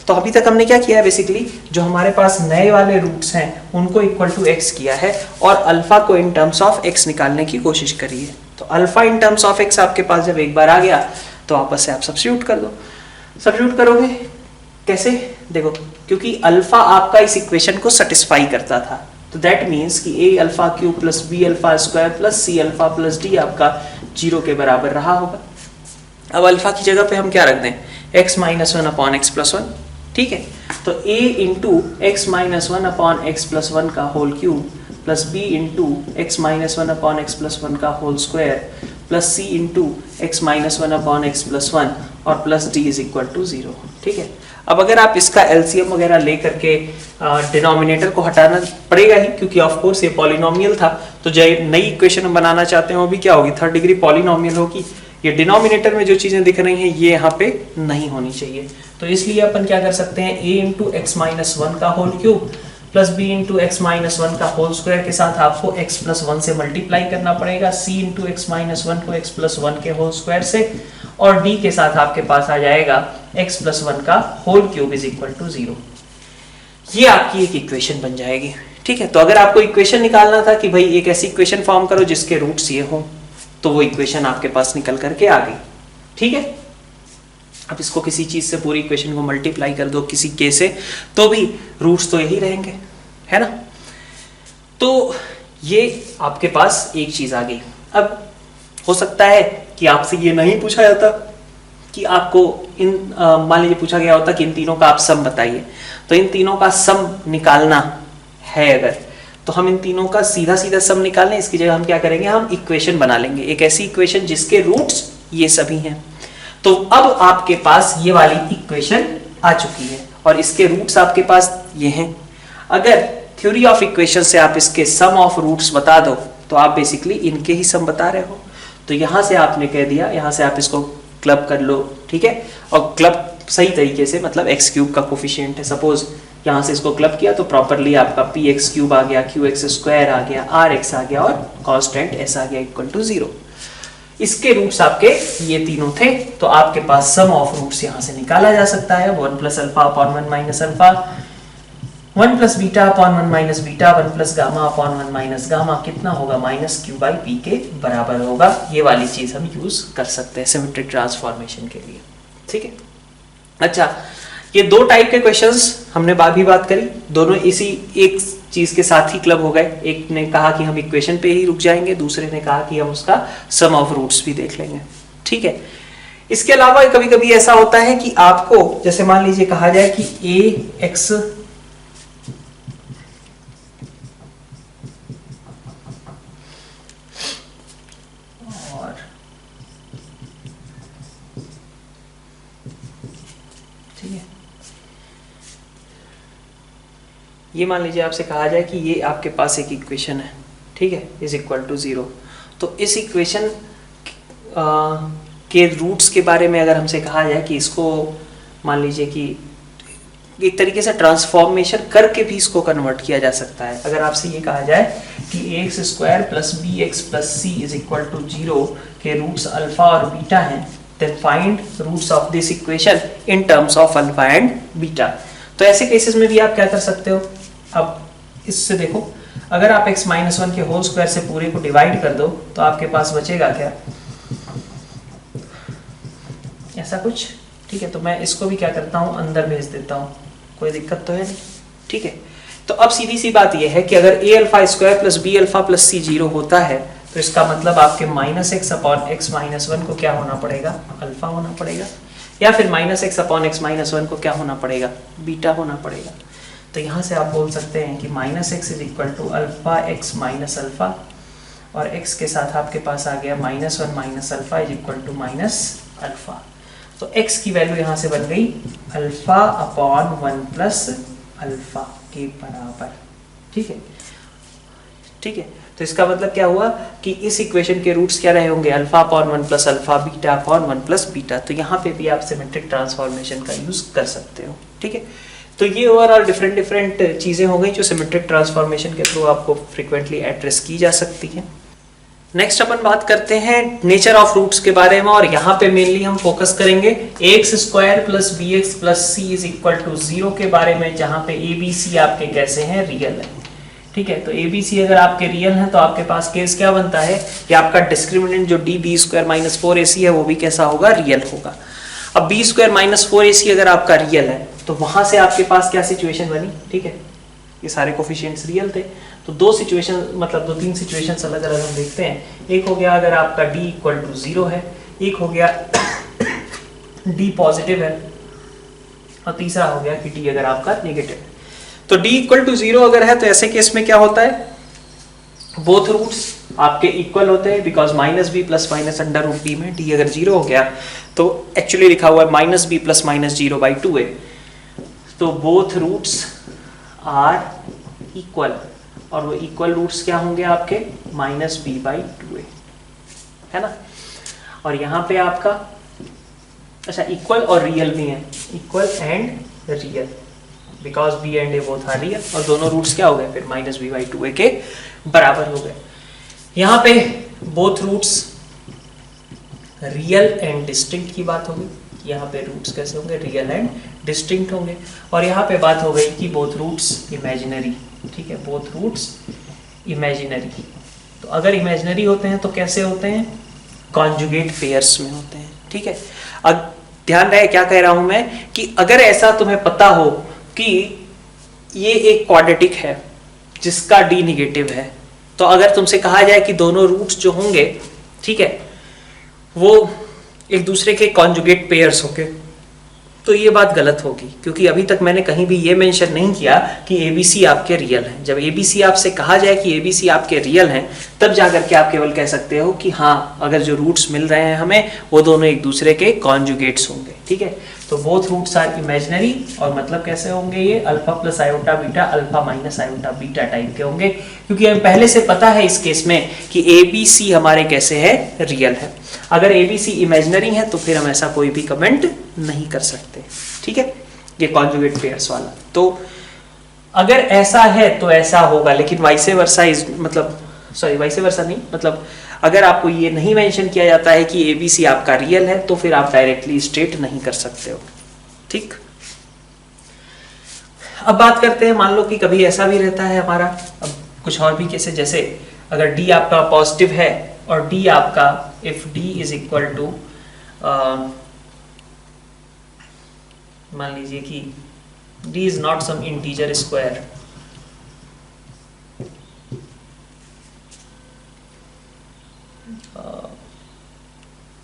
तो अभी तक हमने क्या किया है, बेसिकली जो हमारे पास नए वाले रूट्स हैं उनको इक्वल टू x किया है, और अल्फा को इन टर्म्स ऑफ x निकालने की कोशिश करी है। तो alpha in terms of x आपके पास जब एक बार आ गया तो वापस से आप सब्स्टिट्यूट कर दो। सब्स्टिट्यूट करोगे कैसे, देखो, क्योंकि अल्फा आपका इस इक्वेशन को सेटिस्फाई करता था, तो दैट मीन्स कि a⁴ plus b⁴² plus c⁴ plus d आपका 0 के बराबर रहा होगा। अब अल्फा की जगह पे हम क्या रख दें, x minus 1 upon x plus 1, ठीक है। तो a into x minus 1 upon x plus 1 का whole cube plus b into x minus 1 upon x plus 1 का whole square plus c into x minus 1 upon x plus 1 और plus d is equal to 0, ठीक है। अब अगर आप इसका LCM वगैरह ले करके डिनोमिनेटर को हटाना पड़ेगा ही, क्योंकि ऑफ कोर्स ये पॉलिनोमियल था, तो जो नई इक्वेशन हम बनाना चाहते हैं वो भी क्या होगी, 3rd डिग्री पॉलिनोमियल होगी। ये डिनोमिनेटर में जो चीजें दिख रही हैं ये यहाँ पे नहीं होनी चाहिए, तो इसलिए अपन क्या कर सकते हैं, a इंटू एक्स माइनस 1 का whole cube plus b into x minus 1 का होल स्क्वायर के साथ आपको x प्लस 1 से मल्टीप्लाई करना पड़ेगा, c इंटू एक्स माइनस 1 को x प्लस 1 के होल स्क्वायर से, और d के साथ आपके पास आ जाएगा x प्लस 1 का whole cube is equal to 0। ये आपकी एक इक्वेशन बन जाएगी, ठीक है। तो अगर आपको इक्वेशन निकालना था कि भाई एक ऐसी इक्वेशन फॉर्म करो जिसके रूट्स ये हों, तो वो इक्वेशन आपके पास निकल करके आ गई, ठीक है। अब इसको किसी चीज से पूरी इक्वेशन को मल्टीप्लाई कर दो किसी के से, तो भी रूट्स तो यही रहेंगे, है ना। तो ये आपके पास एक चीज आ गई। अब हो सकता है कि आपसे ये नहीं पूछा जाता कि आपको इन मान लीजिए पूछा गया होता कि इन तीनों का आप सम बताइए, तो इन तीनों का सम निकालना है अगर, तो हम इन तीनों का सीधा सीधा सम निकालने, इसकी जगह हम क्या करेंगे, हम इक्वेशन बना लेंगे, एक ऐसी इक्वेशन जिसके रूट्स ये सभी हैं। तो अब आपके पास ये वाली इक्वेशन आ चुकी है और इसके रूट्स आपके पास ये हैं। अगर थ्योरी ऑफ इक्वेशन से आप इसके सम ऑफ रूट्स बता दो तो आप बेसिकली इनके ही सम बता रहे हो। तो यहां से आपने कह दिया, यहां से आप इसको क्लब कर लो, ठीक है, और क्लब सही तरीके से, मतलब एक्स क्यूब का कोफिशिएंट है, सपोज यहां से इसको क्लब किया तो प्रॉपरली आपका पी एक्स क्यूब आ गया, क्यू एक्स स्क्वायर आ गया, आर एक्स आ गया और कांस्टेंट एस आ गया इक्वल टू 0। इसके रूट्स आपके ये तीनों थे, तो आपके पास सम ऑफ रूट्स यहां से निकाला जा सकता है, 1 plus alpha upon 1 minus alpha, 1 plus beta upon 1 minus beta, 1 plus gamma upon 1 minus gamma, कितना होगा, माइनस क्यू बाई पी के बराबर होगा। ये वाली चीज हम यूज कर सकते हैं सिमेट्रिक ट्रांसफॉर्मेशन के लिए, ठीक है। अच्छा, ये दो टाइप के क्वेश्चंस हमने भी बात करी, दोनों इसी एक चीज के साथ ही क्लब हो गए। एक ने कहा कि हम इक्वेशन पे ही रुक जाएंगे, दूसरे ने कहा कि हम उसका सम ऑफ रूट्स भी देख लेंगे, ठीक है। इसके अलावा कभी कभी ऐसा होता है कि आपको जैसे मान लीजिए कहा जाए कि ए एक्स और ठीक है, ये मान लीजिए आपसे कहा जाए कि ये आपके पास एक इक्वेशन है, ठीक है, इज इक्वल टू 0। तो इस इक्वेशन के रूट्स के बारे में अगर हमसे कहा जाए कि इसको मान लीजिए कि एक तरीके से ट्रांसफॉर्मेशन करके भी इसको कन्वर्ट किया जा सकता है। अगर आपसे ये कहा जाए कि x square plus b x plus c is equal to 0 के रूट्स अल्फा और बीटा हैं, then find roots of this equation in terms of alpha and beta. तो ऐसे केसेस में भी आप क्या कर सकते हो, अब इससे देखो, अगर आप x माइनस 1 के होल स्क्वायर से पूरे को डिवाइड कर दो तो आपके पास बचेगा क्या, ऐसा कुछ, ठीक है। तो मैं इसको भी क्या करता हूं, अंदर भेज देता हूं, कोई दिक्कत तो है नहीं, ठीक है। तो अब सीधी सी बात यह है कि अगर a alpha square plus b alpha plus c 0 होता है तो इसका मतलब आपके minus x upon x minus 1 को क्या होना पड़ेगा, अल्फा होना पड़ेगा, या फिर minus x upon x minus 1 को क्या होना पड़ेगा, बीटा होना पड़ेगा। तो यहाँ से आप बोल सकते हैं कि minus x is equal to alpha x minus alpha, और एक्स के साथ आपके पास आ गया minus 1 minus alpha is equal to minus alpha. तो एक्स की वैल्यू यहाँ से बन गई अल्फा अपॉन 1 प्लस अल्फा के बराबर, ठीक है, ठीक है। तो इसका मतलब क्या हुआ कि इस इक्वेशन के रूट्स क्या रहे होंगे, alpha upon 1 plus alpha, beta upon 1 plus beta. तो यहाँ पे भी आप सिमेट्रिक ट्रांसफॉर्मेशन का यूज कर सकते हो, ठीक है। तो ये ओवरऑल डिफरेंट चीजें हो गई जो सिमेट्रिक ट्रांसफॉर्मेशन के थ्रू आपको फ्रीक्वेंटली एड्रेस की जा सकती है। नेक्स्ट अपन बात करते हैं नेचर ऑफ रूट्स के बारे में, और यहाँ पे मेनली हम फोकस करेंगे x square plus b x plus c is equal to 0 के बारे में, जहाँ पे ए बी सी आपके कैसे हैं, रियल है, ठीक है। तो ए बी सी अगर आपके रियल है तो आपके पास केस क्या बनता है कि आपका डिस्क्रिमिनेंट जो D B square minus 4ac है वो भी कैसा होगा, रियल होगा। अब बी स्क्वायर माइनस 4ac अगर आपका रियल है तो वहां से आपके पास क्या सिचुएशन बनी, ठीक है, ये सारे कोफिशिएंट्स रियल थे। तो दो सिचुएशन, मतलब 2-3 सिचुएशंस अलग अलग हम देखते हैं। एक हो गया अगर आपका d इक्वल टू 0 है, एक हो गया d पॉजिटिव है, और तीसरा हो गया कि d अगर आपका नेगेटिव है। तो d इक्वल टू 0 अगर है तो ऐसे केस में क्या होता है, बोथ रूट्स आपके इक्वल होते हैं, because minus b plus minus under root b में d अगर 0 हो गया तो एक्चुअली लिखा हुआ है माइनस बी प्लस माइनस 0/2 है। तो बोथ रूट्स आर इक्वल, और वो इक्वल रूट्स क्या होंगे आपके, माइनस b/2 है ना। और यहाँ पे आपका अच्छा इक्वल और रियल भी है, equal and real, because b and a both are real, और दोनों रूट्स क्या हो गए फिर माइनस b/2 के बराबर हो गए। यहाँ पे both roots real and distinct की बात होगी, यहाँ पे रूट्स कैसे होंगे, रियल एंड डिस्टिंक्ट होंगे। और यहाँ पे बात हो गई कि बोथ रूट्स इमेजिनरी, ठीक है, बोथ रूट्स इमेजिनरी। तो अगर इमेजिनरी होते हैं तो कैसे होते हैं, कॉन्जुगेट पेयर्स में होते हैं, ठीक है। अब ध्यान रहे क्या कह रहा हूं मैं, कि अगर ऐसा तुम्हें पता हो कि ये एक क्वाड्रेटिक है जिसका d निगेटिव है, तो अगर तुमसे कहा जाए कि दोनों रूट्स जो होंगे, ठीक है, वो एक दूसरे के कॉन्जुगेट पेयर्स होके, तो ये बात गलत होगी, क्योंकि अभी तक मैंने कहीं भी ये मेंशन नहीं किया कि ABC आपके रियल हैं। जब ABC आपसे कहा जाए कि ABC आपके रियल हैं, तब जाकर के आप केवल कह सकते हो कि हाँ, अगर जो रूट्स मिल रहे हैं हमें वो दोनों एक दूसरे के कॉन्जुगेट्स होंगे। ठीक है, तो बोथ रूट्स आर इमेजिनरी, और मतलब कैसे होंगे ये alpha plus iota beta, alpha minus iota beta type के होंगे, क्योंकि हमें पहले से पता है इस केस में कि ABC हमारे कैसे है, रियल है। अगर ABC इमेजिनरी है तो फिर हम ऐसा कोई भी कमेंट नहीं कर सकते। ठीक है, ये कॉन्जुगेट पेयर्स वाला। तो अगर ऐसा है तो ऐसा होगा, लेकिन वाइसे वर्सा इज मतलब सॉरी वाइसे वर्सा नहीं, मतलब अगर आपको ये नहीं मेंशन किया जाता है कि ABC आपका रियल है तो फिर आप डायरेक्टली स्टेट नहीं कर सकते हो। ठीक, अब बात करते हैं, मान लो कि कभी ऐसा भी रहता है हमारा, अब कुछ और भी केसेस, जैसे अगर D आपका पॉजिटिव है और D आपका, if D is equal to, मान लीजिए कि D is not some integer square,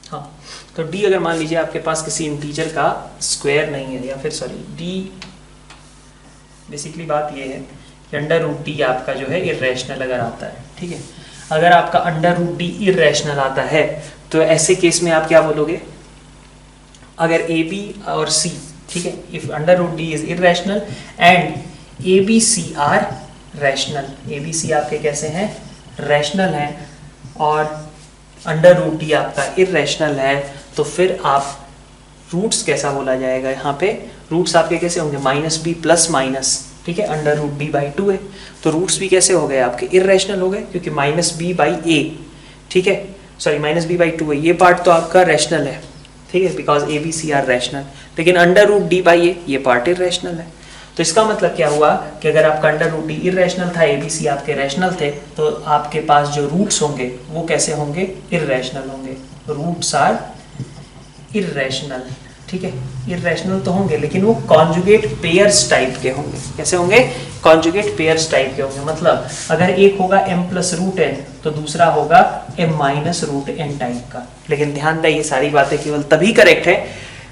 हाँ, तो D अगर मान लीजिए आपके पास किसी इंटीजर का स्क्वायर नहीं है, या फिर सॉरी D, बेसिकली बात ये है कि अंडर रूट D आपका जो है इर्रेशनल अगर आता है। ठीक है, अगर आपका अंडर रूट D इर्रेशनल आता है तो ऐसे केस में आप क्या बोलोगे, अगर AB और C, ठीक है, if under root D is irrational and ABC are rational, ABC आपके कैसे हैं, रैशनल हैं, और अंडर रूट D आपका इर्रेशनल है, तो फिर आप रूट्स कैसा बोला जाएगा, यहाँ पे रूट्स आपके कैसे होंगे, माइनस बी प्लस माइनस। ठीक है, अंडर रूट D बाई 2 है, तो रूट्स भी कैसे हो गए आपके, इर्रेशनल हो गए, क्योंकि माइनस बी बाई ए, ठीक है, सॉरी माइनस बी बाई 2 है, ये पार्ट तो आपका रैशनल है। ठीक है, बिकॉज ABC आर रैशनल, लेकिन अंडर रूट D बाई ए ये पार्ट इर्रेशनल है। तो इसका मतलब क्या हुआ कि अगर आपका अंडर रूट D इर्रेशनल था, ABC आपके रैशनल थे, तो आपके पास जो रूट्स होंगे वो कैसे होंगे, इर्रेशनल होंगे, रूट्स आर इर्रेशनल। ठीक है, इर्रेशनल तो होंगे लेकिन वो कॉन्जुगेट पेयर्स टाइप के होंगे। कैसे होंगे, कॉन्जुगेट पेयर्स टाइप के होंगे, मतलब अगर एक होगा m प्लस रूट n तो दूसरा होगा m minus root n type का। लेकिन ध्यान दें, ये सारी बातें केवल तभी करेक्ट है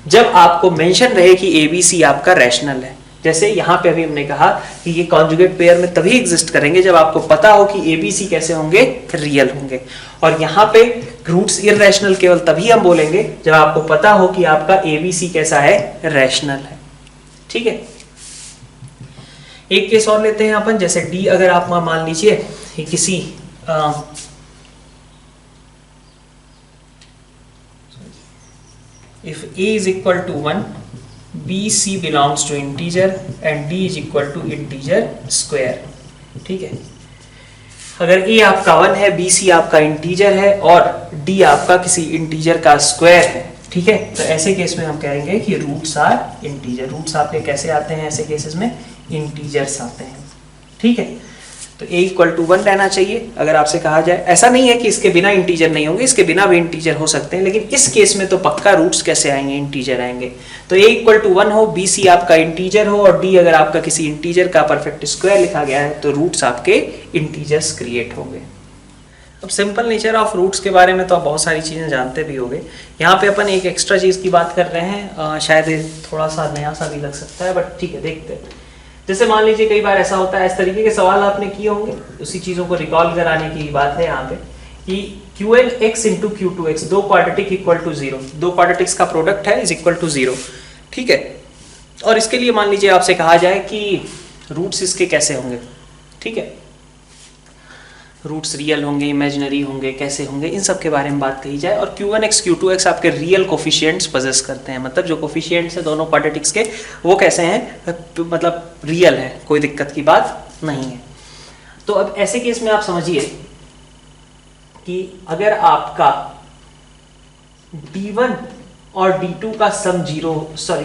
जब आपको मेंशन रहे कि ABC आपका रैशनल है। जैसे यहाँ पे अभी हमने कहा कि ये कॉन्जुगेट पेयर में तभी एग्जिस्ट करेंगे जब आपको पता हो कि ABC कैसे होंगे, रियल होंगे, और यहाँ पे रूट्स इर्रेशनल केवल तभी हम बोलेंगे जब आपको पता हो कि आपका ABC कैसा है, रैशनल है। ठीक है, एक केस और लेते हैं अपन, जैसे D अगर आप मान लीजिए किसी if A is equal to 1, BC belongs to integer and D is equal to integer square। ठीक है, अगर A आपका 1 है, BC आपका इंटीजर है और D आपका किसी इंटीजर का स्क्वायर है, ठीक है, तो ऐसे केस में हम कहेंगे कि रूट्स आर इंटीजर। रूट्स आपके कैसे आते हैं ऐसे केसेस में, इंटीजर्स आते हैं। ठीक है, तो A इक्वल टू 1 रहना चाहिए अगर आपसे कहा जाए। ऐसा नहीं है कि इसके बिना इंटीजर नहीं होंगे, इसके बिना भी इंटीजर हो सकते हैं, लेकिन इस केस में तो पक्का रूट्स कैसे आएंगे, इंटीजर आएंगे। तो A इक्वल टू 1 हो, BC आपका इंटीजर हो और D अगर आपका किसी इंटीजर का परफेक्ट स्क्वायर लिखा गया है तो रूट्स आपके इंटीजर्स क्रिएट होंगे। अब सिंपल नेचर ऑफ रूट्स के बारे में तो आप बहुत सारी चीज़ें जानते भी होंगे। यहाँ पे अपन एक एक्स्ट्रा चीज़ की बात कर रहे हैं, शायद थोड़ा सा नया सा भी लग सकता है, बट ठीक है, देखते हैं। जैसे मान लीजिए कई बार ऐसा होता है, इस तरीके के सवाल आपने किए होंगे, उसी चीज़ों को रिकॉल कराने की बात है यहाँ पे कि QnX इंटू Q2X, दो क्वाड्रेटिक इक्वल टू 0, दो क्वाड्रेटिक्स का प्रोडक्ट है इज इक्वल टू 0। ठीक है, और इसके लिए मान लीजिए आपसे कहा जाए कि रूट्स इसके कैसे होंगे। ठीक है, रूट्स रियल होंगे, इमेजिनरी होंगे, कैसे होंगे, इन सब के बारे में बात कही जाए। और Q1X Q2X आपके रियल कोफिशिएंट्स पजेस करते हैं, मतलब जो कोफिशिएंट्स हैं दोनों क्वाड्रेटिक्स के वो कैसे हैं, मतलब रियल है, कोई दिक्कत की बात नहीं है। तो अब ऐसे केस में आप समझिए कि अगर आपका D1 और D2 का सम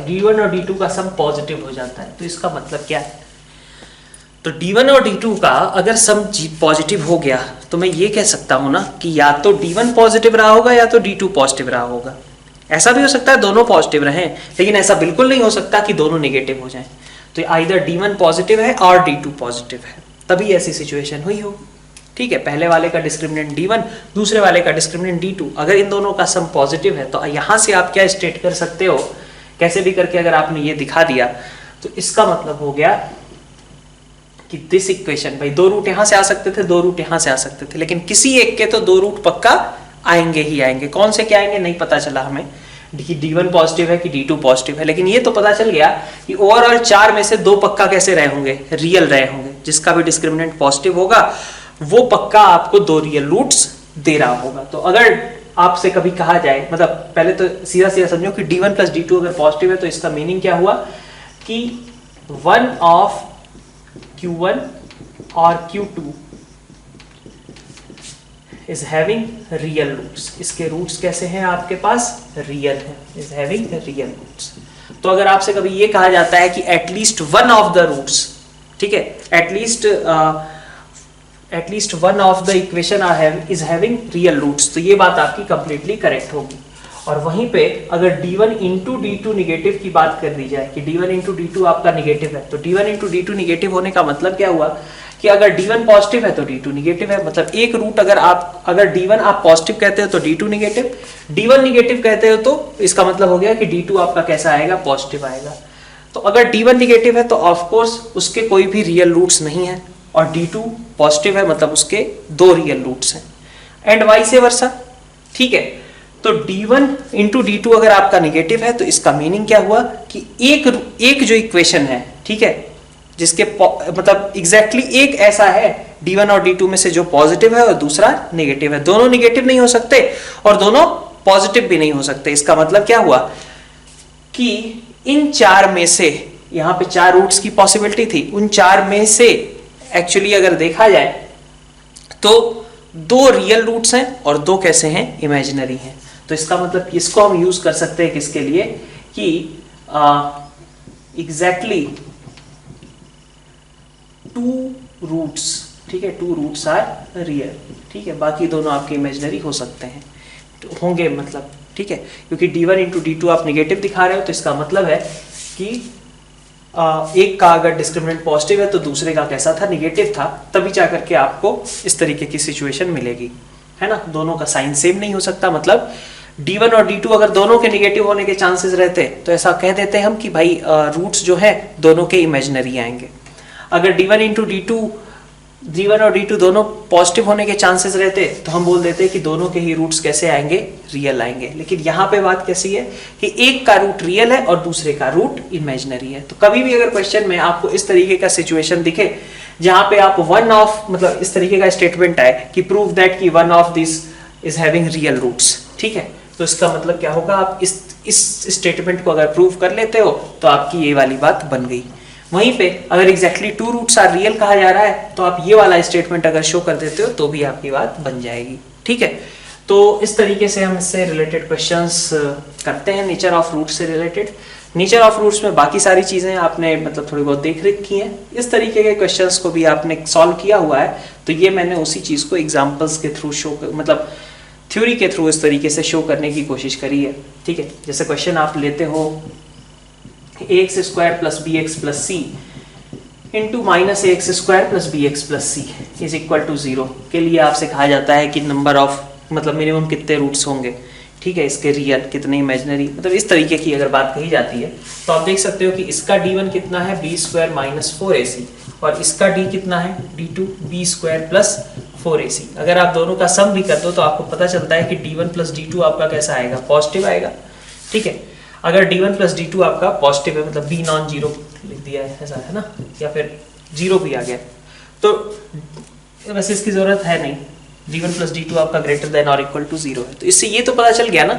D1 और D2 का सम पॉजिटिव हो जाता है, तो इसका मतलब क्या है, तो D1 और D2 का अगर सम पॉजिटिव हो गया तो मैं ये कह सकता हूं ना कि या तो D1 पॉजिटिव रहा होगा या तो D2 पॉजिटिव रहा होगा। ऐसा भी हो सकता है दोनों पॉजिटिव रहें, लेकिन ऐसा बिल्कुल नहीं हो सकता कि दोनों नेगेटिव हो जाएं। तो आइदर D1 पॉजिटिव है और D2 पॉजिटिव है, तभी ऐसी सिचुएशन हुई हो। ठीक है, पहले वाले का डिस्क्रिमिनेंट D1, दूसरे वाले का डिस्क्रिमिनेंट D2। अगर इन दोनों का सम पॉजिटिव है तो यहाँ से आप क्या स्टेट कर सकते हो, कैसे भी करके अगर आपने ये दिखा दिया तो इसका मतलब हो गया कि दिस इक्वेशन, भाई दो रूट यहाँ से आ सकते थे, दो रूट यहाँ से आ सकते थे, लेकिन किसी एक के तो दो रूट पक्का आएंगे ही आएंगे। कौन से क्या आएंगे नहीं पता चला हमें कि D1 पॉजिटिव है कि D2 पॉजिटिव है, लेकिन ये तो पता चल गया कि ओवरऑल 4 में से 2 पक्का कैसे रहे होंगे, रियल रहे होंगे। जिसका भी डिस्क्रिमिनेंट पॉजिटिव होगा वो पक्का आपको 2 रियल रूट्स दे रहा होगा। तो अगर आपसे कभी कहा जाए, मतलब पहले तो सीधा सीधा समझो कि D1 प्लस D2 अगर पॉजिटिव है तो इसका मीनिंग क्या हुआ कि वन ऑफ Q1 और Q2 is having real roots। इसके रूट्स कैसे हैं आपके पास, रियल है, is having real roots। तो अगर आपसे कभी ये कहा जाता है कि at least one of the roots, ठीक है, at least one of the equation is having real roots, तो ये बात आपकी कंप्लीटली करेक्ट होगी। और वहीं पे अगर D1 इंटू D2 निगेटिव की बात कर दी जाए कि D1 इंटू D2 आपका निगेटिव है, तो D1 इंटू D2 निगेटिव होने का मतलब क्या हुआ कि अगर D1 पॉजिटिव है तो D2 निगेटिव है। मतलब एक रूट अगर D1 आप पॉजिटिव कहते हो तो D2 निगेटिव, D1 निगेटिव कहते हो तो इसका मतलब हो गया कि D2 आपका कैसा आएगा, पॉजिटिव आएगा। तो अगर D1 निगेटिव है तो ऑफकोर्स उसके कोई भी रियल रूट्स नहीं है, और D2 पॉजिटिव है मतलब उसके 2 रियल रूट्स हैं, एंड वाइस वर्सा, ठीक है। तो D1 इंटू D2 अगर आपका निगेटिव है तो इसका मीनिंग क्या हुआ कि एक जो इक्वेशन है, ठीक है, जिसके मतलब एग्जैक्टली एक ऐसा है D1 और D2 में से जो पॉजिटिव है और दूसरा नेगेटिव है। दोनों नेगेटिव नहीं हो सकते और दोनों पॉजिटिव भी नहीं हो सकते। इसका मतलब क्या हुआ कि इन 4 में से, यहां पे 4 रूट्स की पॉसिबिलिटी थी, उन 4 में से एक्चुअली अगर देखा जाए तो 2 रियल रूट्स हैं और 2 कैसे हैं, इमेजिनरी हैं। तो इसका मतलब इसको हम यूज कर सकते हैं किसके लिए कि एग्जैक्टली 2 रूट्स, ठीक है, 2 रूट्स आर रियल, ठीक है, बाकी दोनों आपके इमेजिनरी हो सकते हैं, तो होंगे मतलब, ठीक है, क्योंकि D1 इंटू D2 आप निगेटिव दिखा रहे हो तो इसका मतलब है कि एक का अगर डिस्क्रिमिनेंट पॉजिटिव है तो दूसरे का कैसा था, निगेटिव था, तभी जा करके आपको इस तरीके की सिचुएशन मिलेगी, है ना। दोनों का साइन सेम नहीं हो सकता, मतलब D1 और D2 अगर दोनों के निगेटिव होने के चांसेस रहते तो ऐसा कह देते हैं हम कि भाई रूट्स जो है दोनों के इमेजिनरी आएंगे। अगर D1 और D2 दोनों पॉजिटिव होने के चांसेस रहते तो हम बोल देते कि दोनों के ही रूट्स कैसे आएंगे, रियल आएंगे। लेकिन यहाँ पे बात कैसी है कि एक का रूट रियल है और दूसरे का रूट इमेजिनरी है। तो कभी भी अगर क्वेश्चन में आपको इस तरीके का सिचुएशन दिखे जहां पे आप वन ऑफ, मतलब इस तरीके का स्टेटमेंट आए कि प्रूव दैट कि one of this is having real roots, ठीक है, तो इसका मतलब क्या होगा, आप इस स्टेटमेंट को अगर प्रूव कर लेते हो तो आपकी ये वाली बात बन गई। वहीं पे अगर एग्जैक्टली 2 रूट्स आर रियल कहा जा रहा है तो आप ये वाला स्टेटमेंट अगर शो कर देते हो तो भी आपकी बात बन जाएगी, ठीक है। तो इस तरीके से हम इससे रिलेटेड क्वेश्चंस करते हैं, नेचर ऑफ रूट से रिलेटेड। नेचर ऑफ रूट्स में बाकी सारी चीजें आपने मतलब थोड़ी बहुत देख रखी हैं, इस तरीके के क्वेश्चंस को भी आपने सॉल्व किया हुआ है, तो ये मैंने उसी चीज को एग्जाम्पल्स के थ्रू मतलब थ्योरी के थ्रू इस तरीके से शो करने की कोशिश करी है, ठीक है। जैसे क्वेश्चन आप लेते हो ax square plus b x plus c into minus ax square plus b x plus c is equal to 0 के लिए आपसे कहा जाता है कि नंबर ऑफ, मतलब मिनिमम कितने रूट्स होंगे, ठीक है, इसके रियल कितने इमेजिनरी, मतलब इस तरीके की अगर बात कही जाती है तो आप देख सकते हो कि इसका D1 कितना है, बी स्क्वायर माइनस 4ac, और इसका D कितना है, D2 B square plus 4ac। अगर आप दोनों का सम भी कर दो तो आपको पता चलता है कि D1 प्लस D2 आपका कैसा आएगा, पॉजिटिव आएगा, ठीक है। अगर D1 प्लस D2 आपका पॉजिटिव है, मतलब बी नॉन जीरो लिख दिया है, ऐसा है ना, या फिर 0 भी आ गया, तो वैसे इसकी जरूरत है नहीं, D1 प्लस D2 आपका ग्रेटर देन और इक्वल टू 0 है। तो इससे ये तो पता चल गया ना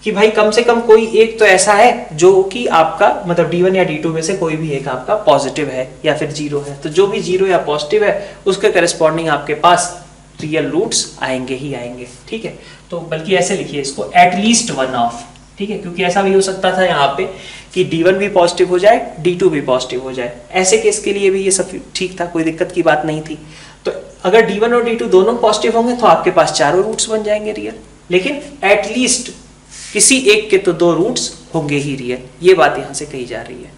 कि भाई कम से कम कोई एक तो ऐसा है जो कि आपका मतलब D1 या D2 में से कोई भी एक आपका पॉजिटिव है या फिर 0 है। तो जो भी 0 या पॉजिटिव है उसके करस्पॉन्डिंग आपके पास रियल रूट्स आएंगे ही आएंगे, ठीक है। तो बल्कि ऐसे लिखिए इसको, एटलीस्ट वन ऑफ, ठीक है, क्योंकि ऐसा भी हो सकता था यहाँ पे कि D1 भी पॉजिटिव हो जाए, D2 भी पॉजिटिव हो जाए, ऐसे केस के लिए भी ये सब ठीक था, कोई दिक्कत की बात नहीं थी। तो अगर D1 और D2 दोनों पॉजिटिव होंगे तो आपके पास चारों रूट्स बन जाएंगे रियल, लेकिन एटलीस्ट किसी एक के तो 2 रूट्स होंगे ही रियल, ये बात यहाँ से कही जा रही है।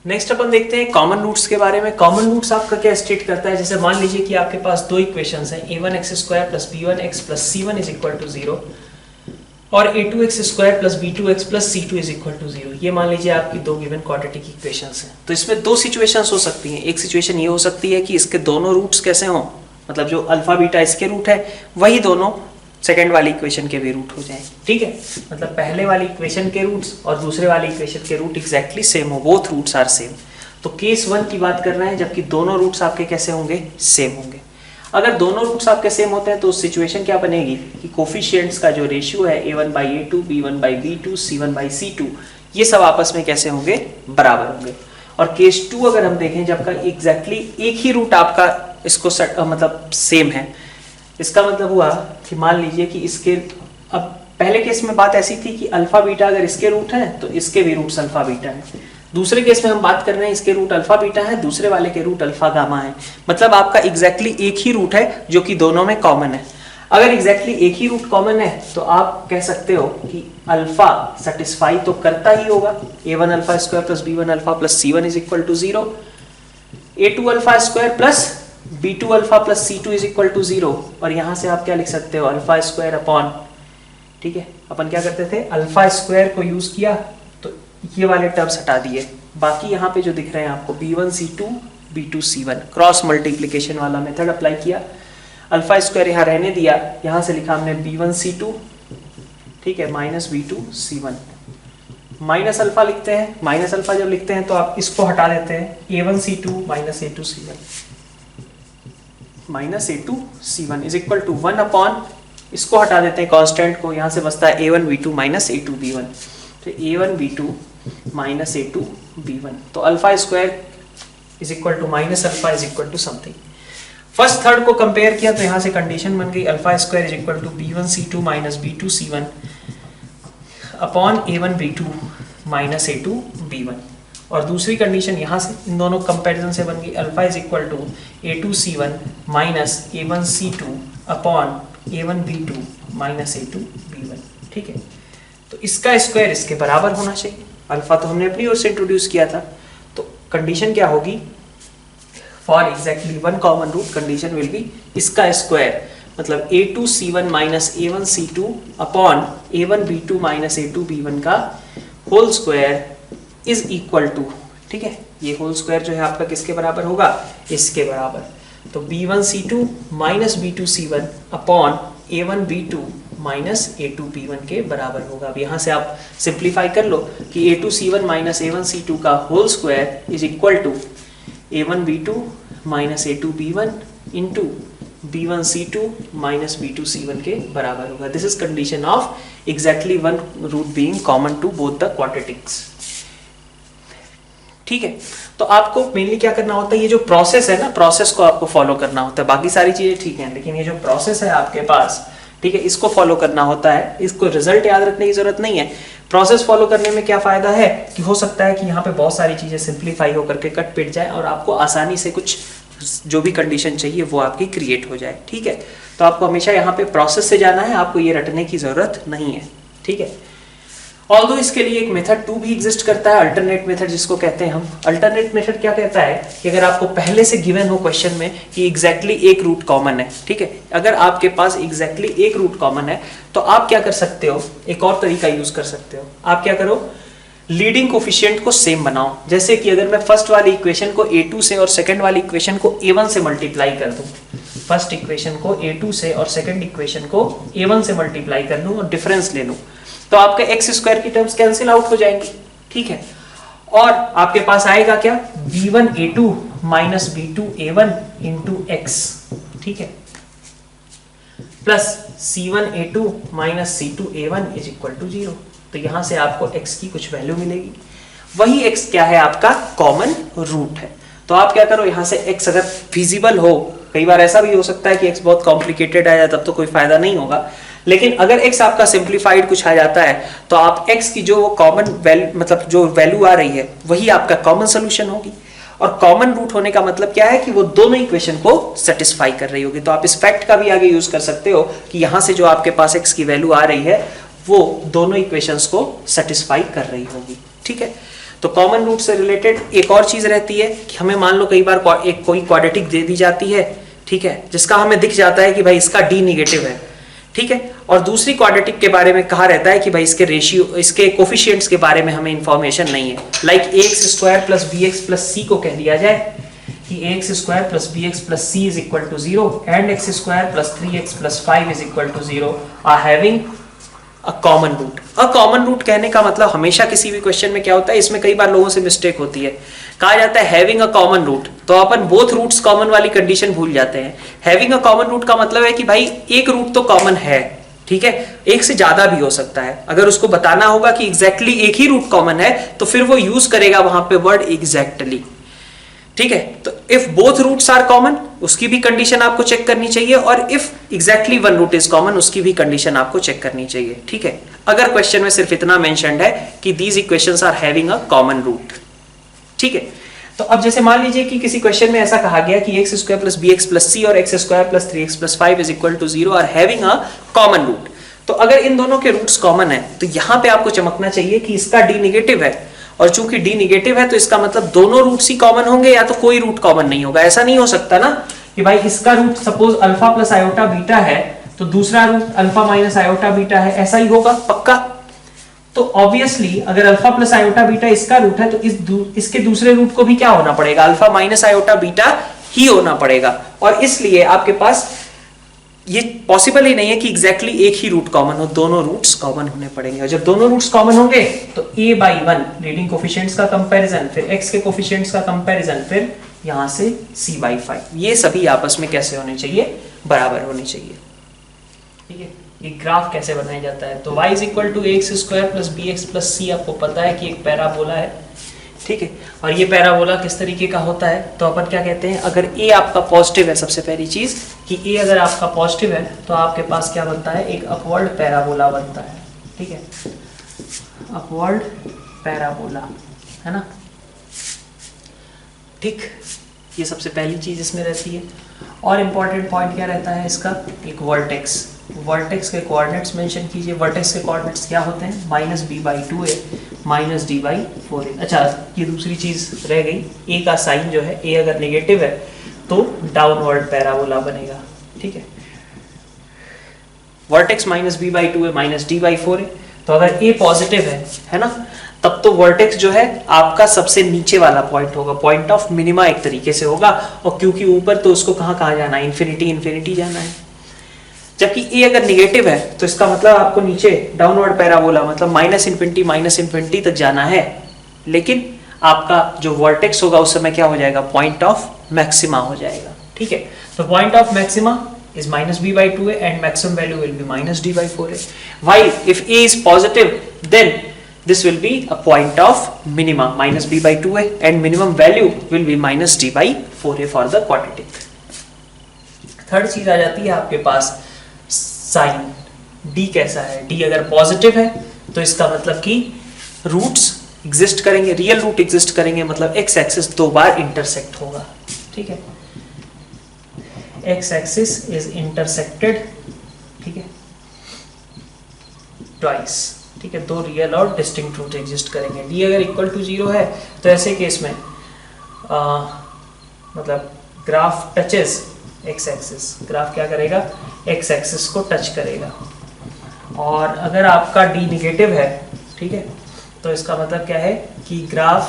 नेक्स्ट अपन देखते हैं कॉमन रूट्स के बारे में। कॉमन रूट्स आपका क्या स्टेट करता है, जैसे मान लीजिए कि आपके पास दो इक्वेशंस हैं, a1x² plus b1x plus c1 is equal to 0 और a2x² plus b2x plus c2 is equal to 0। ये मान लीजिए आपकी दो गिवन क्वाड्रेटिक इक्वेशंस हैं। तो इसमें दो सिचुएशंस हो सकती हैं। एक सिचुएशन ये हो सकती है कि इसके दोनों रूट्स कैसे हों, मतलब जो अल्फा बीटा इसके रूट है वही दोनों सेकेंड वाली इक्वेशन के भी रूट हो जाए। ठीक है, मतलब पहले वाली इक्वेशन के रूट्स और दूसरे वाली इक्वेशन के रूट एग्जैक्टली सेम हो, बोथ रूट्स आर सेम। तो केस 1 की बात कर रहे हैं, जबकि दोनों रूट्स आपके कैसे होंगे, सेम होंगे। अगर दोनों रूट्स आपके सेम होते हैं तो सिचुएशन क्या बनेगी कि कोफिशिएंट्स का जो रेशियो है a1/a2, b1/b2, c1/c2 ये सब आपस में कैसे होंगे, बराबर होंगे। और केस 2 अगर हम देखें जब का एग्जैक्टली एक ही रूट आपका इसको मतलब सेम है, इसका मतलब हुआ कि मान लीजिए कि इसके, अब पहले केस में बात ऐसी थी कि अल्फा बीटा अगर इसके रूट है तो इसके भी रूट्स अल्फा बीटा है। दूसरे केस में हम बात कर रहे हैं इसके रूट अल्फा बीटा है, दूसरे वाले के रूट अल्फा गामा है। मतलब आपका एग्जैक्टली एक ही रूट है जो कि दोनों में कॉमन है। अगर एग्जैक्टली एक ही रूट कॉमन है तो आप कह सकते हो कि अल्फा सेटिस्फाई तो करता ही होगा, a1 alpha square plus b1 alpha plus c1 is equal to 0, a2 alpha square plus b2 alpha plus c2 is equal to 0। और यहां से आप क्या लिख सकते हो, अल्फा स्क्वायर अपॉन, ठीक है, अपन क्या करते थे, अल्फा स्क्वायर को यूज किया तो ये वाले टर्म्स हटा दिए, बाकी यहाँ पे जो दिख रहे हैं आपको b1 c2 b2 c1 cross multiplication वाला मेथड अप्लाई किया। अल्फा स्क्वायर यहाँ रहने दिया, यहाँ से लिखा हमने b1 c2, ठीक है, minus b2 c1, minus alpha लिखते हैं। माइनस अल्फा जब लिखते हैं तो आप इसको हटा देते हैं, a1 c2 minus a2 c1 minus a2 c1 is equal to 1 upon, इसको हटा देते हैं कांस्टेंट को, यहाँ से बचता है a1 b2 minus a2 b1, तो a1 b2 minus a2 b1। तो alpha square is equal to minus alpha is equal to something. First third को कंपेयर किया तो यहाँ से कंडीशन बन गई alpha square is equal to b1 c2 minus b2 c1 upon a1 b2 minus a2 b1। और दूसरी condition यहाँ से इन दोनों कंपैरिजन से बन गई alpha is equal to a2 c1 minus a1 c2 upon a1 b2 minus a2 b1। ठीक है, तो इसका स्क्वायर इसके बराबर होना चाहिए। अल्फा तो हमने अपनी ओर से इंट्रोड्यूस किया था, तो कंडीशन क्या होगी, for exactly one common root condition will be इसका स्क्वायर, मतलब a2 c1 minus a1 c2 upon a1 b2 minus a2 b1 का whole square is equal to, ठीक है, ये होल स्क्वायर जो है आपका किसके बराबर होगा, इसके बराबर। तो b1 c2 minus b2 c1 upon a1 b2 minus a2 b1 के बराबर होगा। अब यहाँ से आप सिंप्लीफाई कर लो कि a2 c1 minus a1 c2 का whole square is equal to a1 b2 minus a2 b1 into b1 c2 minus b2 c1 के बराबर होगा। This is condition of exactly one root being common to both the quadratics. ठीक है, तो आपको mainly क्या करना होता है, ये जो प्रोसेस है ना, प्रोसेस को आपको फॉलो करना होता है। बाकी सारी चीजें ठीक हैं, लेकिन ये जो प्रोसेस है आपके पास, ठीक है, इसको फॉलो करना होता है। इसको रिजल्ट याद रखने की जरूरत नहीं है। प्रोसेस फॉलो करने में क्या फायदा है कि हो सकता है कि यहाँ पे बहुत सारी चीजें सिंप्लीफाई होकर के कट पिट जाए और आपको आसानी से कुछ जो भी कंडीशन चाहिए वो आपकी क्रिएट हो जाए। ठीक है, तो आपको हमेशा यहाँ पे प्रोसेस से जाना है, आपको ये रटने की जरूरत नहीं है। ठीक है, ऑल्दो इसके लिए एक मेथड 2 भी एग्जिस्ट करता है, अल्टरनेट मेथड जिसको कहते हैं हम। अल्टरनेट मेथड क्या कहता है कि अगर आपको पहले से गिवन हो क्वेश्चन में कि एग्जैक्टली एक रूट कॉमन है, ठीक है, अगर आपके पास एग्जैक्टली एक रूट कॉमन है तो आप क्या कर सकते हो, एक और तरीका यूज कर सकते हो। आप क्या करो, लीडिंग कोफिशिएंट को सेम बनाओ। जैसे कि अगर मैं फर्स्ट वाली इक्वेशन को a2 से और सेकंड वाली इक्वेशन को a1 से मल्टीप्लाई कर दूं, फर्स्ट इक्वेशन को a2 से और सेकंड इक्वेशन को a1 से मल्टीप्लाई कर लूं और डिफरेंस ले लूं, तो आपके एक्स स्क्वायर की टर्म्स कैंसिल आउट हो जाएंगी। ठीक है, और आपके पास आएगा क्या, b1 a2 minus b2 a1 into x, ठीक है, plus c1 a2 minus c2 a1 is equal to 0। तो यहां से आपको x की कुछ वैल्यू मिलेगी, वही x क्या है, आपका कॉमन रूट है। तो आप क्या करो, यहां से x अगर फिजिबल हो, कई बार ऐसा भी हो सकता है कि x बहुत कॉम्प्लिकेटेड आया तब तो कोई फायदा नहीं होगा, लेकिन अगर x आपका सिंप्लीफाइड कुछ आ जाता है तो आप x की जो कॉमन वैल्यू, मतलब जो वैल्यू आ रही है वही आपका कॉमन सोल्यूशन होगी। और कॉमन रूट होने का मतलब क्या है कि वो दोनों इक्वेशन को सेटिस्फाई कर रही होगी। तो आप इस फैक्ट का भी आगे यूज कर सकते हो कि यहां से जो आपके पास x की वैल्यू आ रही है वो दोनों इक्वेशंस को सेटिस्फाई कर रही होगी। ठीक है, तो कॉमन रूट से रिलेटेड एक और चीज रहती है कि हमें मान लो कई बार एक कोई क्वाड्रेटिक दे दी जाती है, ठीक है, जिसका हमें दिख जाता है कि भाई इसका डी निगेटिव है, ठीक है, और दूसरी क्वाड्रेटिक के बारे में कहा रहता है कि भाई इसके रेशियो, इसके कोफिशिएंट्स के बारे में हमें इंफॉर्मेशन नहीं है। Like ax square plus bx plus c को कह दिया जाए कि ax square plus bx plus c is equal to 0 and x square plus 3x plus 5 is equal to 0 are having a common root. A common root कहने का मतलब हमेशा किसी भी क्वेश्चन में क्या होता है, इसमें कई बार लोगों से मिस्टेक होती है, कहा जाता है हैविंग अ कॉमन रूट, तो अपन बोथ रूट्स कॉमन वाली कंडीशन भूल जाते हैं। हैविंग अ कॉमन रूट का मतलब है कि भाई एक रूट तो कॉमन है, ठीक है, एक से ज्यादा भी हो सकता है। अगर उसको बताना होगा कि एग्जैक्टली एक ही रूट कॉमन है तो फिर वो यूज करेगा वहां पे वर्ड एग्जैक्टली, ठीक है। तो if both roots are common उसकी भी कंडीशन आपको चेक करनी चाहिए, और if exactly one root is common उसकी भी कंडीशन आपको चेक करनी चाहिए, ठीक है। अगर क्वेश्चन में सिर्फ इतना मेंशन्ड है कि these equations are having a common root, ठीक है। तो अब जैसे मान लीजिए कि किसी क्वेश्चन में ऐसा कहा गया कि x square plus bx plus c और x square plus 3x plus 5 is equal to 0 are having a common root. तो अगर इन दोनों के रूट्स कॉमन है तो यहां पे आपको चमकना चाहिए कि इसका d निगेटिव है, और चूंकि d निगेटिव है तो इसका मतलब दोनों रूट्स ही कॉमन होंगे या तो कोई रूट कॉमन नहीं होगा। ऐसा नहीं हो सकता ना कि भाई इसका root suppose alpha plus iota beta है तो दूसरा root alpha minus iota beta है, ऐसा ही होगा पक्का। तो ऑब्वियसली अगर अल्फा प्लस आयोटा बीटा इसका रूट है तो इसके दूसरे रूट को भी क्या होना पड़ेगा, अल्फा माइनस आयोटा बीटा ही होना पड़ेगा, और इसलिए आपके पास ये पॉसिबल ही नहीं है कि एग्जैक्टली एक ही रूट कॉमन हो, दोनों रूट्स कॉमन होने पड़ेंगे। और जब दोनों रूट्स कॉमन होंगे तो a/1 लीडिंग कोफिशिएंट्स का कंपैरिजन, फिर x के कोफिशिएंट्स का कंपैरिजन, फिर यहां से c/5, ये सभी आपस में कैसे होने चाहिए, बराबर होने चाहिए, ठीक है। ये ग्राफ कैसे बनाया जाता है, तो y is equal to ax square plus bx plus c, आपको पता है कि एक पैराबोला है, ठीक है। और ये पैराबोला किस तरीके का होता है, तो अपन क्या कहते हैं, अगर a आपका पॉजिटिव है, सबसे पहली चीज कि a अगर आपका पॉजिटिव है तो आपके पास क्या बनता है, एक अपवर्ड पैराबोला बनता है, ठीक है, अपवर्ड पैराबोला, है ना, ठीक। ये सबसे पहली चीज इसमें रहती है। और इम्पॉर्टेंट पॉइंट क्या रहता है इसका, एक वर्टेक्स, वर्टेक्स के कोऑर्डिनेट्स मेंशन कीजिए। वर्टेक्स के कोऑर्डिनेट्स क्या होते हैं, -b/2a माइनस d/4a। अच्छा, ये दूसरी चीज रह गई, a का साइन जो है, a अगर नेगेटिव है तो डाउनवर्ड पैराबोला बनेगा, ठीक है। वर्टेक्स -b/2a माइनस d/4a, तो अगर a पॉजिटिव है ना, तब तो वर्टेक्स जो है आपका सबसे नीचे वाला पॉइंट होगा, पॉइंट ऑफ मिनिमा एक तरीके से होगा, और क्योंकि ऊपर तो उसको कहाँ जाना है, इन्फिनिटी जाना है। जबकि a अगर निगेटिव है तो इसका मतलब आपको नीचे डाउनवर्ड पैराबोला मतलब -∞ तक जाना है, लेकिन आपका जो वर्टेक्स होगा उस समय क्या हो जाएगा, पॉइंट ऑफ मैक्सिमा हो जाएगा, ठीक है। तो point of maxima is -b/2a and maximum value will be -d/4a. While if a is positive, then this will be a point of minima -b/2a and minimum value will be -d/4a for the quadratic. Third चीज आ जाती है आपके पास sign, d कैसा है, d अगर positive है तो इसका मतलब कि रूट्स एग्जिस्ट करेंगे, रियल रूट एग्जिस्ट करेंगे, मतलब x एक्सिस दो बार इंटरसेक्ट होगा, ठीक है, x एक्सिस इज इंटरसेक्टेड, ठीक है, ट्वाइस, ठीक है, दो रियल और डिस्टिंक्ट रूट एग्जिस्ट करेंगे। d अगर इक्वल टू 0 है तो ऐसे केस में मतलब graph touches x axis, graph क्या करेगा, x एक्सिस को टच करेगा। और अगर आपका d निगेटिव है, ठीक है, तो इसका मतलब क्या है कि graph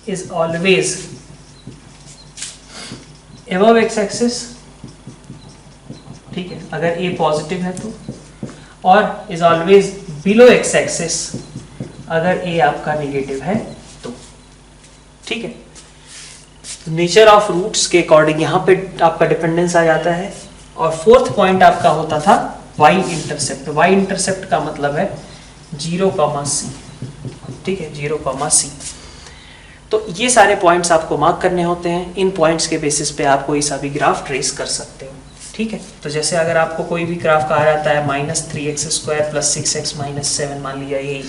is always above x axis, ठीक है, अगर a पॉजिटिव है तो, और is always below x axis अगर a आपका नेगेटिव है तो, ठीक है। नेचर ऑफ रूट्स के अकॉर्डिंग यहाँ पे आपका डिपेंडेंस आ जाता है। और फोर्थ पॉइंट आपका होता था y इंटरसेप्ट। y इंटरसेप्ट का मतलब है 0,c, ठीक है, 0,c। तो ये सारे पॉइंट्स आपको मार्क करने होते हैं, इन पॉइंट्स के बेसिस पे आप कोई सा भी ग्राफ ट्रेस कर सकते हो, ठीक है। तो जैसे अगर आपको कोई भी ग्राफ कहा जाता है -3x² + 6x - 7 मान लिया यही,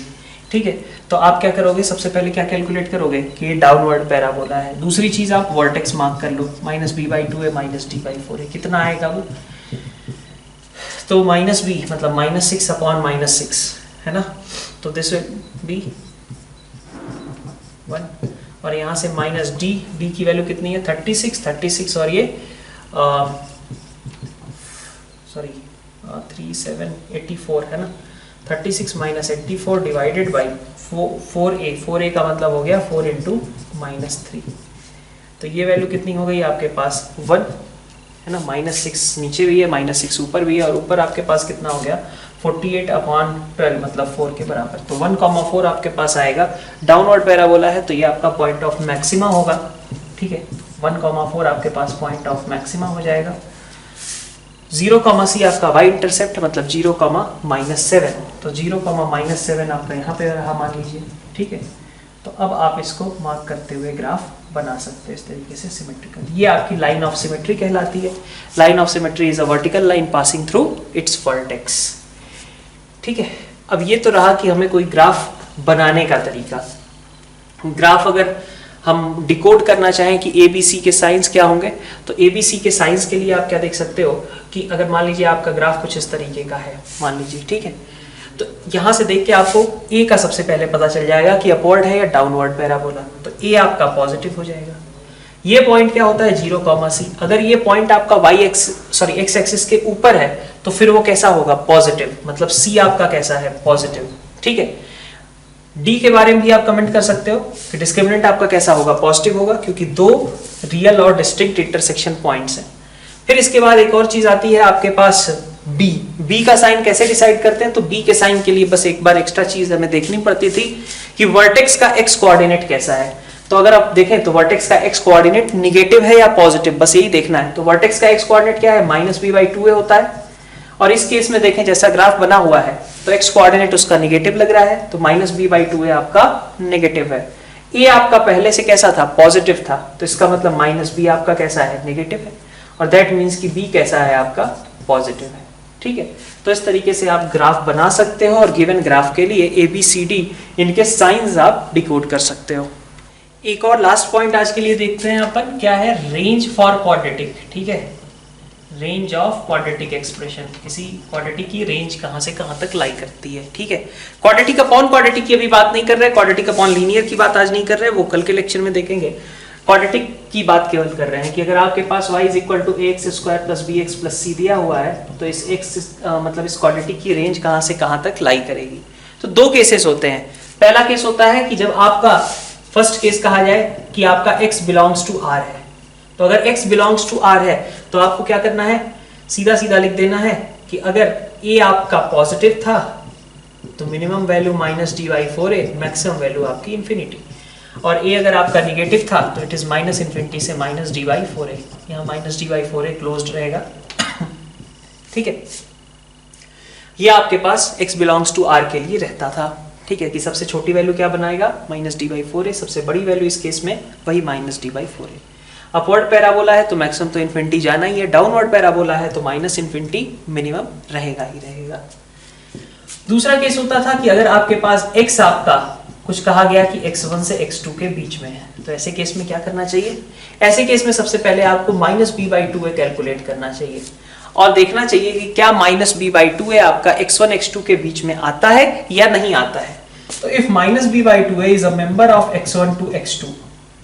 ठीक है, तो आप क्या करोगे, सबसे पहले क्या कैलकुलेट करोगे कि ये डाउनवर्ड पैराबोला है। दूसरी चीज आप वर्टेक्स मार्क कर लो, -b/2a - d/4a, कितना आएगा वो, तो -b मतलब -6/-6 है ना, तो दिस विल बी 1, और यहाँ से माइनस डी, डी की वैल्यू कितनी है 36 और ये सॉरी 3784 है ना, 36 minus 84 divided by 4a, 4a का मतलब हो गया 4 इंटू -3, तो ये वैल्यू कितनी हो गई आपके पास 1 है ना, -6 नीचे भी है, -6 ऊपर भी है, और ऊपर आपके पास कितना हो गया 48/12 मतलब 4 के बराबर, तो 1,4 आपके पास आएगा। डाउनवर्ड पैराबोला है तो ये आपका पॉइंट ऑफ मैक्सिमा होगा, ठीक है, 1,4 आपके पास पॉइंट ऑफ मैक्सिमा हो जाएगा। 0,c आपका y इंटरसेप्ट मतलब 0,-7, तो 0,-7 आपका यहाँ पे रहा मान लीजिए, ठीक है। तो अब आप इसको मार्क करते हुए ग्राफ बना सकते हैं इस तरीके से सिमेट्रिकल। ये आपकी लाइन ऑफ सिमेट्री कहलाती है। Line of symmetry is a vertical line passing through it's vertex, ठीक है। अब ये तो रहा कि हमें कोई ग्राफ बनाने का तरीका। ग्राफ अगर हम डिकोड करना चाहें कि ABC के साइंस क्या होंगे, तो ABC के साइंस के लिए आप क्या देख सकते हो कि अगर मान लीजिए आपका ग्राफ कुछ इस तरीके का है, मान लीजिए, ठीक है, तो यहाँ से देख के आपको A का सबसे पहले पता चल जाएगा कि अपवर्ड है या डाउनवर्ड पैराबोला, तो A आपका पॉजिटिव हो जाएगा। ये पॉइंट क्या होता है 0,c, अगर ये पॉइंट आपका x एक्सिस के ऊपर है तो फिर वो कैसा होगा पॉजिटिव, मतलब C आपका कैसा है पॉजिटिव, ठीक है। D के बारे में भी आप कमेंट कर सकते हो कि डिस्क्रिमिनेंट आपका कैसा होगा पॉजिटिव होगा, क्योंकि दो रियल और डिस्टिंक्ट इंटरसेक्शन पॉइंट्स हैं। फिर इसके बाद एक और चीज आती है आपके पास B का साइन कैसे डिसाइड करते हैं, तो B के साइन के लिए बस एक बार एक्स्ट्रा चीज हमें देखनी पड़ती थी कि वर्टेक्स का x कोऑर्डिनेट कैसा है। तो अगर आप देखें तो वर्टेक्स का x कोऑर्डिनेट निगेटिव है या पॉजिटिव, बस यही देखना है। तो वर्टेक्स का x कोऑर्डिनेट क्या है -b/2a होता है, और इस केस में देखें जैसा ग्राफ बना हुआ है तो x कोऑर्डिनेट उसका निगेटिव लग रहा है, तो -b/2a आपका नेगेटिव है। a आपका पहले से कैसा था पॉजिटिव था, तो इसका मतलब -b आपका कैसा है नेगेटिव है, और दैट मीन्स कि b कैसा है आपका पॉजिटिव है, ठीक है। तो इस तरीके से आप ग्राफ बना सकते हो और गिवन ग्राफ के लिए ABCD इनके साइंस आप डिकोड कर सकते हो। एक और लास्ट पॉइंट आज के लिए देखते हैं अपन, क्या है रेंज फॉर क्वाड्रेटिक, ठीक है, रेंज ऑफ क्वाड्रेटिक एक्सप्रेशन, किसी क्वाड्रेटिक की रेंज कहां से कहां तक लाई करती है, ठीक है। क्वाड्रेटिक अपॉन क्वाड्रेटिक की अभी बात नहीं कर रहे, क्वाड्रेटिक अपॉन लीनियर की बात आज नहीं कर रहे, वो कल के लेक्चर में देखेंगे। क्वाड्रेटिक की बात केवल कर रहे हैं कि अगर आपके पास y = ax² + bx + c दिया हुआ है तो इस मतलब इस क्वाड्रेटिक की रेंज कहां से कहां तक लाई करेगी। तो दो केसेस होते हैं। पहला केस होता है कि जब आपका फर्स्ट केस कहा जाए कि आपका x बिलोंग्स टू R है, तो अगर x बिलोंग्स टू R है तो आपको क्या करना है, सीधा सीधा लिख देना है कि अगर a आपका पॉजिटिव था तो minimum value -d/4a, maximum value आपकी इंफिनिटी, और a अगर आपका निगेटिव था तो इट इज -∞ से -d/4a, यहाँ -d/4a क्लोज्ड रहेगा, ठीक है। ये आपके पास x बिलोंग्स टू R के लिए रहता था, ठीक है, कि सबसे छोटी वैल्यू क्या बनाएगा -d/4a, सबसे बड़ी वैल्यू इस केस में वही -d/4a। अपवर्ड पैराबोला है तो मैक्सिमम तो इन्फिनिटी जाना ही है, डाउनवर्ड पैराबोला है तो -∞ मिनिमम रहेगा ही रहेगा। दूसरा केस होता था कि अगर आपके पास x आपका कुछ कहा गया कि x1 से x2 के बीच में है, तो ऐसे केस में क्या करना चाहिए, ऐसे केस में सबसे पहले आपको -b/2a कैलकुलेट करना चाहिए और देखना चाहिए कि क्या -b/2a आपका x1 x2 के बीच में आता है या नहीं आता है। तो if -b/2a is a member of x1 to x2,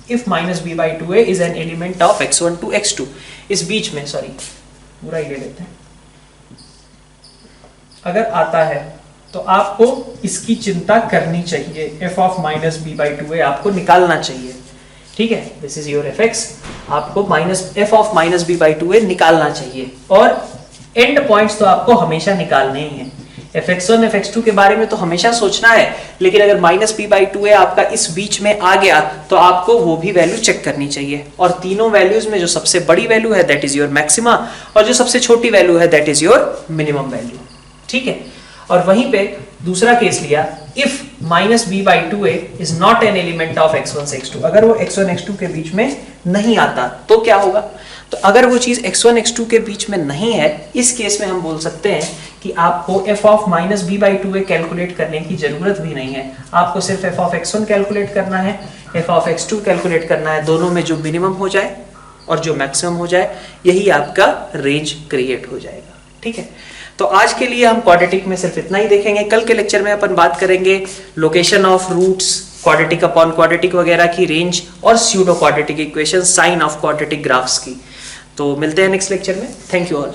if -b/2a is an element of x1 to x2, इस बीच में, सॉरी पूरा ही ले लेते हैं, अगर आता है तो आपको इसकी चिंता करनी चाहिए, f of -b/2a आपको निकालना चाहिए, ठीक है, दिस इज योर fx, आपको f of -b/2a निकालना चाहिए, और एंड पॉइंट्स तो आपको हमेशा निकालने ही हैं। fx1 fx2 के बारे में तो हमेशा सोचना है, लेकिन अगर -b/2a आपका इस बीच में आ गया तो आपको वो भी वैल्यू चेक करनी चाहिए, और तीनों वैल्यूज में जो सबसे बड़ी वैल्यू है दैट इज योर मैक्सिमा, और जो सबसे छोटी वैल्यू है that is your minimum value, ठीक है। और वहीं पे दूसरा केस लिया, if -b/2a is not an element of x1 से x2, अगर वो x1 x2 के बीच में नहीं आता तो क्या होगा, तो अगर वो चीज x1 x2 के बीच में नहीं है, इस केस में हम बोल सकते हैं कि आपको f of -b/2a कैलकुलेट करने की जरूरत भी नहीं है, आपको सिर्फ f of x1 कैलकुलेट करना है, f of x2 कैलकुलेट करना है, दोनों में जो मिनिमम हो जाए और जो मैक्सिमम हो जाए, यही आपका रेंज क्रिएट हो जाएगा, ठीक है। तो आज के लिए हम क्वाड्रेटिक में सिर्फ इतना ही देखेंगे। कल के लेक्चर में अपन बात करेंगे location of roots, quadratic upon quadratic वगैरह की रेंज और pseudo quadratic equation, sign of quadratic graphs की। तो मिलते हैं नेक्स्ट लेक्चर में। Thank you all.